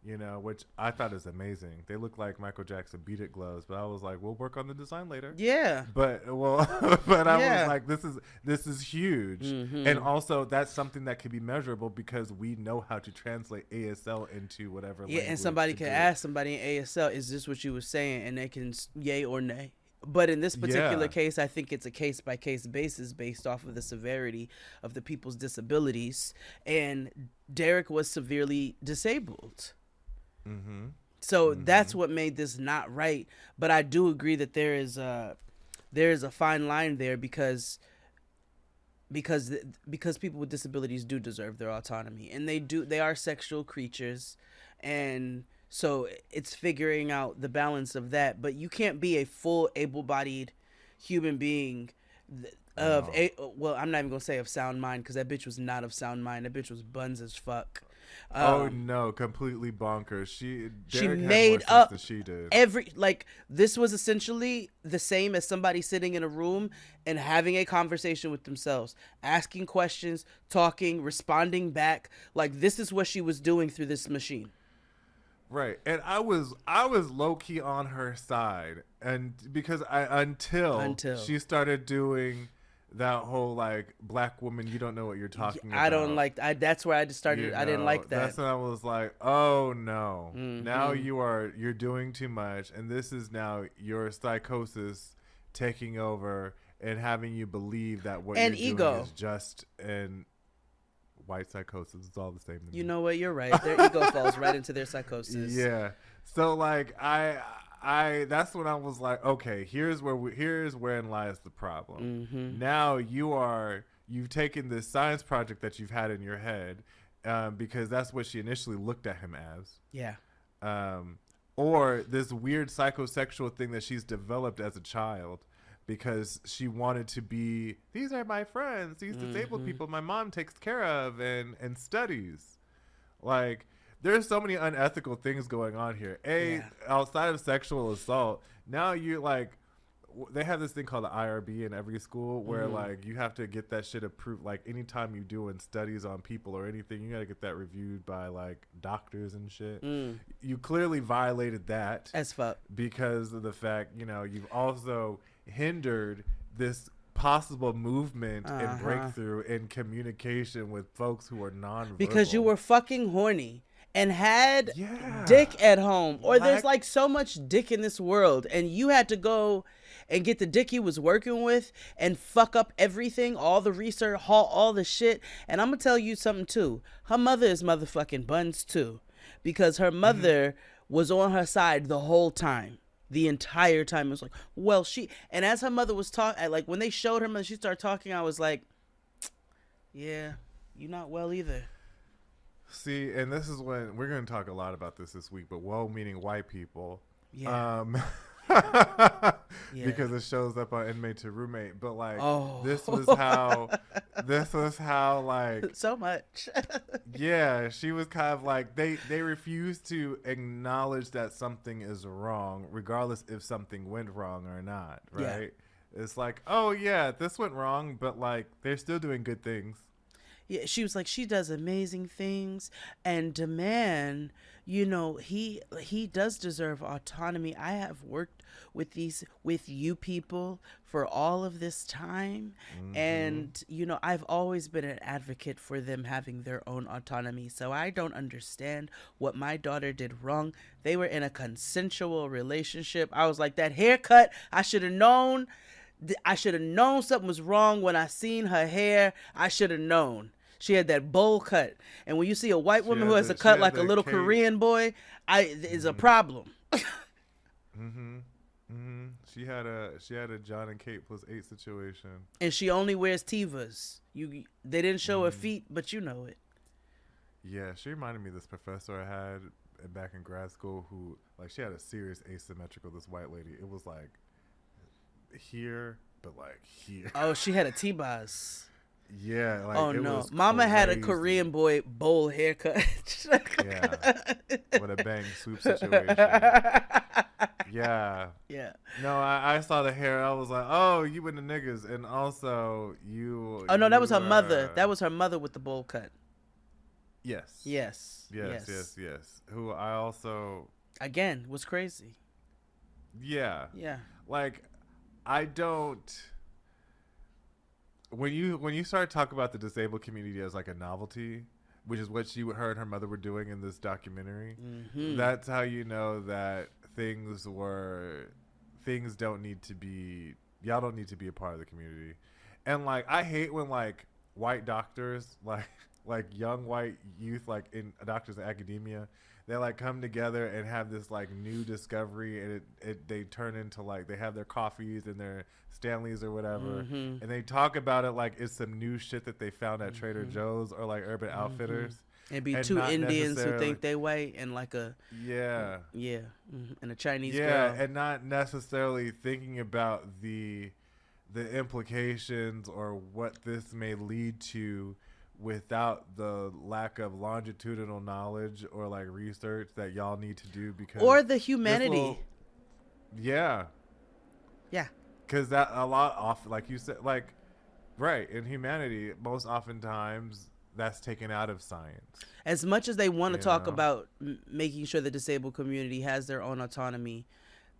Speaker 3: you know, which I thought is amazing. They look like Michael Jackson Beat It gloves, but I was like, we'll work on the design later.
Speaker 2: Yeah.
Speaker 3: But I was like, this is huge. And also that's something that can be measurable because we know how to translate ASL into whatever language.
Speaker 2: Yeah, and somebody can ask somebody in ASL, is this what you were saying? And they can yay or nay But in this particular
Speaker 3: Yeah.
Speaker 2: case, I think it's a case by case basis based off of the severity of the people's disabilities. And Derek was severely disabled.
Speaker 3: Mm-hmm.
Speaker 2: So that's
Speaker 3: Mm-hmm.
Speaker 2: what made this not right. But I do agree that there is a fine line there because people with disabilities do deserve their autonomy, and they are sexual creatures, and so it's figuring out the balance of that. But you can't be a full able-bodied human being
Speaker 3: No.
Speaker 2: well, I'm not even gonna say of sound mind, because that bitch was not of sound mind. That bitch was buns as fuck.
Speaker 3: Oh no, completely bonkers.
Speaker 2: She
Speaker 3: Derek had more
Speaker 2: made
Speaker 3: sense
Speaker 2: up
Speaker 3: than she did.
Speaker 2: this was essentially the same as somebody sitting in a room and having a conversation with themselves, asking questions, talking, responding back. Like, this is what she was doing through this machine.
Speaker 3: Right. And I was low key on her side, and because until she started doing that whole like, black woman, you don't know what you're talking about.
Speaker 2: I don't like that's where I just started. I didn't like that.
Speaker 3: That's when I was like, oh no. Now you're doing too much, and this is now your psychosis taking over and having you believe that what
Speaker 2: and
Speaker 3: you're
Speaker 2: ego
Speaker 3: doing is just and white psychosis. It's all the same to me.
Speaker 2: You know what? You're right. Their ego falls right into their psychosis.
Speaker 3: Yeah. So like I that's when I was like, okay, here's wherein lies the problem.
Speaker 2: Mm-hmm.
Speaker 3: Now you've taken this science project that you've had in your head, because that's what she initially looked at him as.
Speaker 2: Yeah.
Speaker 3: Or this weird psychosexual thing that she's developed as a child, because she wanted to be, these are my friends, these disabled people my mom takes care of and studies. Like, there's so many unethical things going on here. Outside of sexual assault, now you like, they have this thing called the IRB in every school where like you have to get that shit approved. Like, anytime you doing studies on people or anything, you got to get that reviewed by like doctors and shit. You clearly violated that
Speaker 2: as fuck,
Speaker 3: because of the fact, you've also hindered this possible movement and breakthrough in communication with folks who are non-verbal.
Speaker 2: Because you were fucking horny and had dick at home, or there's like so much dick in this world, and you had to go and get the dick he was working with and fuck up everything, all the research, all the shit. And I'm gonna tell you something too. Her mother is motherfucking buns too, because her mother was on her side the whole time. The entire time. It was like, well, and as her mother was talking, like when they showed her mother, she started talking, I was like, yeah, you're not well either.
Speaker 3: See, and this is when we're going to talk a lot about this week, but well-meaning white people.
Speaker 2: Yeah.
Speaker 3: Because it shows up on Inmate to Roommate. But like, this was how like,
Speaker 2: so much.
Speaker 3: Yeah, she was kind of like, they refused to acknowledge that something is wrong, regardless if something went wrong or not, right? Yeah. It's like, oh yeah, this went wrong, but like, they're still doing good things.
Speaker 2: Yeah, she was like, she does amazing things, and man, he does deserve autonomy. I have worked with you people for all of this time, and I've always been an advocate for them having their own autonomy. So I don't understand what my daughter did wrong. They were in a consensual relationship. I was like, that haircut, I should have known something was wrong when I seen her hair. I should have known. She had that bowl cut. And when you see a white woman who has a cut like a little Korean boy, it's a problem.
Speaker 3: She had a John and Kate +8 situation.
Speaker 2: And she only wears Tevas. They didn't show her feet, but you know it.
Speaker 3: Yeah, she reminded me of this professor I had back in grad school who, like, she had a serious asymmetrical, this white lady. It was like here, but like here.
Speaker 2: Oh, she had a T-Boz.
Speaker 3: Yeah. Like,
Speaker 2: oh no, Mama had a Korean boy bowl haircut.
Speaker 3: Yeah, with a bang swoop situation. Yeah.
Speaker 2: Yeah.
Speaker 3: No, I saw the hair. I was like, oh, you with the niggas, and also you.
Speaker 2: Oh no, that was her mother. That was her mother with the bowl cut.
Speaker 3: Yes.
Speaker 2: Yes.
Speaker 3: Who I also
Speaker 2: again was crazy.
Speaker 3: Yeah.
Speaker 2: Yeah.
Speaker 3: Like, I don't. When you start talking about the disabled community as like a novelty, which is what her and her mother were doing in this documentary, that's how you know that things were things don't need to be, y'all don't need to be a part of the community. And like, I hate when like white doctors, like young white youth, like in doctors in academia, they like come together and have this like new discovery, and they turn into like, they have their coffees and their Stanleys or whatever, and they talk about it like it's some new shit that they found at Trader Joe's or like Urban Outfitters.
Speaker 2: And be
Speaker 3: And
Speaker 2: two
Speaker 3: not
Speaker 2: Indians who
Speaker 3: necessarily-
Speaker 2: think they white and like a and a Chinese girl.
Speaker 3: and not necessarily thinking about the implications or what this may lead to without the lack of longitudinal knowledge or like research that y'all need to do, because
Speaker 2: Or the humanity.
Speaker 3: Yeah, because that a lot off, like you said, like right, in humanity most oftentimes that's taken out of science.
Speaker 2: As much as they want to talk
Speaker 3: know?
Speaker 2: about making sure the disabled community has their own autonomy,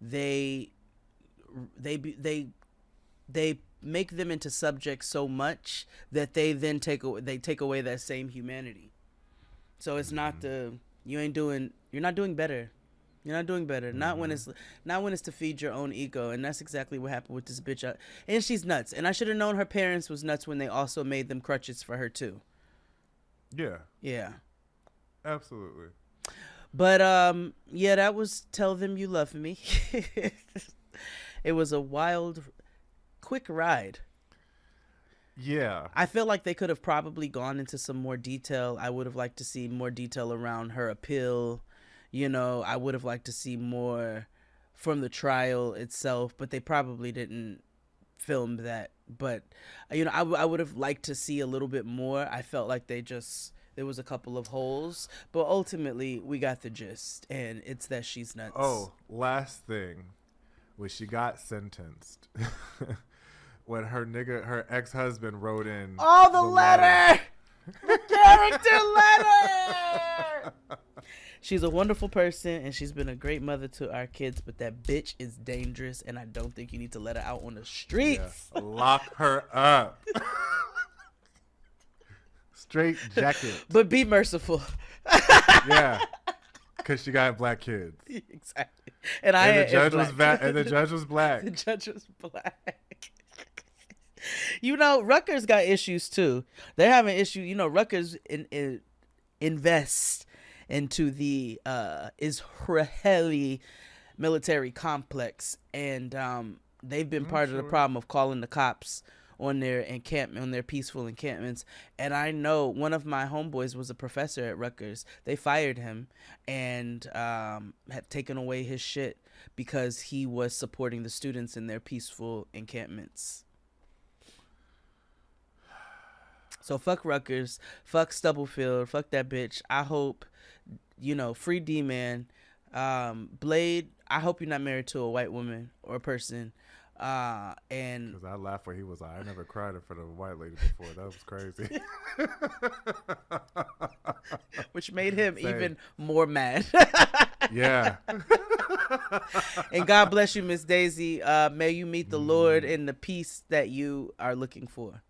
Speaker 2: they make them into subjects so much that they then take away that same humanity. So it's not you're not doing better. You're not doing better. Not when it's to feed your own ego, and that's exactly what happened with this bitch. And she's nuts. And I should have known her parents was nuts when they also made them crutches for her too.
Speaker 3: Yeah.
Speaker 2: Yeah.
Speaker 3: Absolutely.
Speaker 2: But that was Tell Them You Love Me. It was a wild, quick ride.
Speaker 3: Yeah.
Speaker 2: I feel like they could have probably gone into some more detail. I would have liked to see more detail around her appeal. You know, I would have liked to see more from the trial itself, but they probably didn't film that. But, you know, I would have liked to see a little bit more. I felt like there was a couple of holes, but ultimately we got the gist, and it's that she's nuts.
Speaker 3: Oh, last thing, when she got sentenced, when her ex-husband wrote in
Speaker 2: the letter! The character letter! She's a wonderful person, and she's been a great mother to our kids, but that bitch is dangerous, and I don't think you need to let her out on the streets.
Speaker 3: Yeah, lock her up. Straight jacket.
Speaker 2: But be merciful.
Speaker 3: Yeah, because she got black kids.
Speaker 2: Exactly.
Speaker 3: And the judge was black. And the judge was black.
Speaker 2: The judge was black. You know, Rutgers got issues too. They're having issues. You know, Rutgers invest into the Israeli military complex, and they've been part of the problem of calling the cops on their peaceful encampments. And I know one of my homeboys was a professor at Rutgers. They fired him and have taken away his shit because he was supporting the students in their peaceful encampments. So fuck Rutgers, fuck Stubblefield, fuck that bitch. I hope, you know, free D-Man. Blade, I hope you're not married to a white woman or a person. And
Speaker 3: because I laughed when he was like, I never cried in front of a white lady before. That was crazy.
Speaker 2: Which made him even more mad.
Speaker 3: Yeah.
Speaker 2: And God bless you, Miss Daisy. May you meet the Lord in the peace that you are looking for.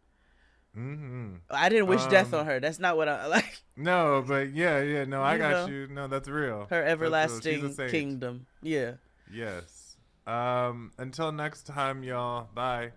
Speaker 3: Mm-hmm.
Speaker 2: I didn't wish death on her. That's not what I like.
Speaker 3: No, but yeah. No, I got you. No, that's real.
Speaker 2: Her everlasting kingdom. Yeah.
Speaker 3: Yes. Until next time, y'all. Bye.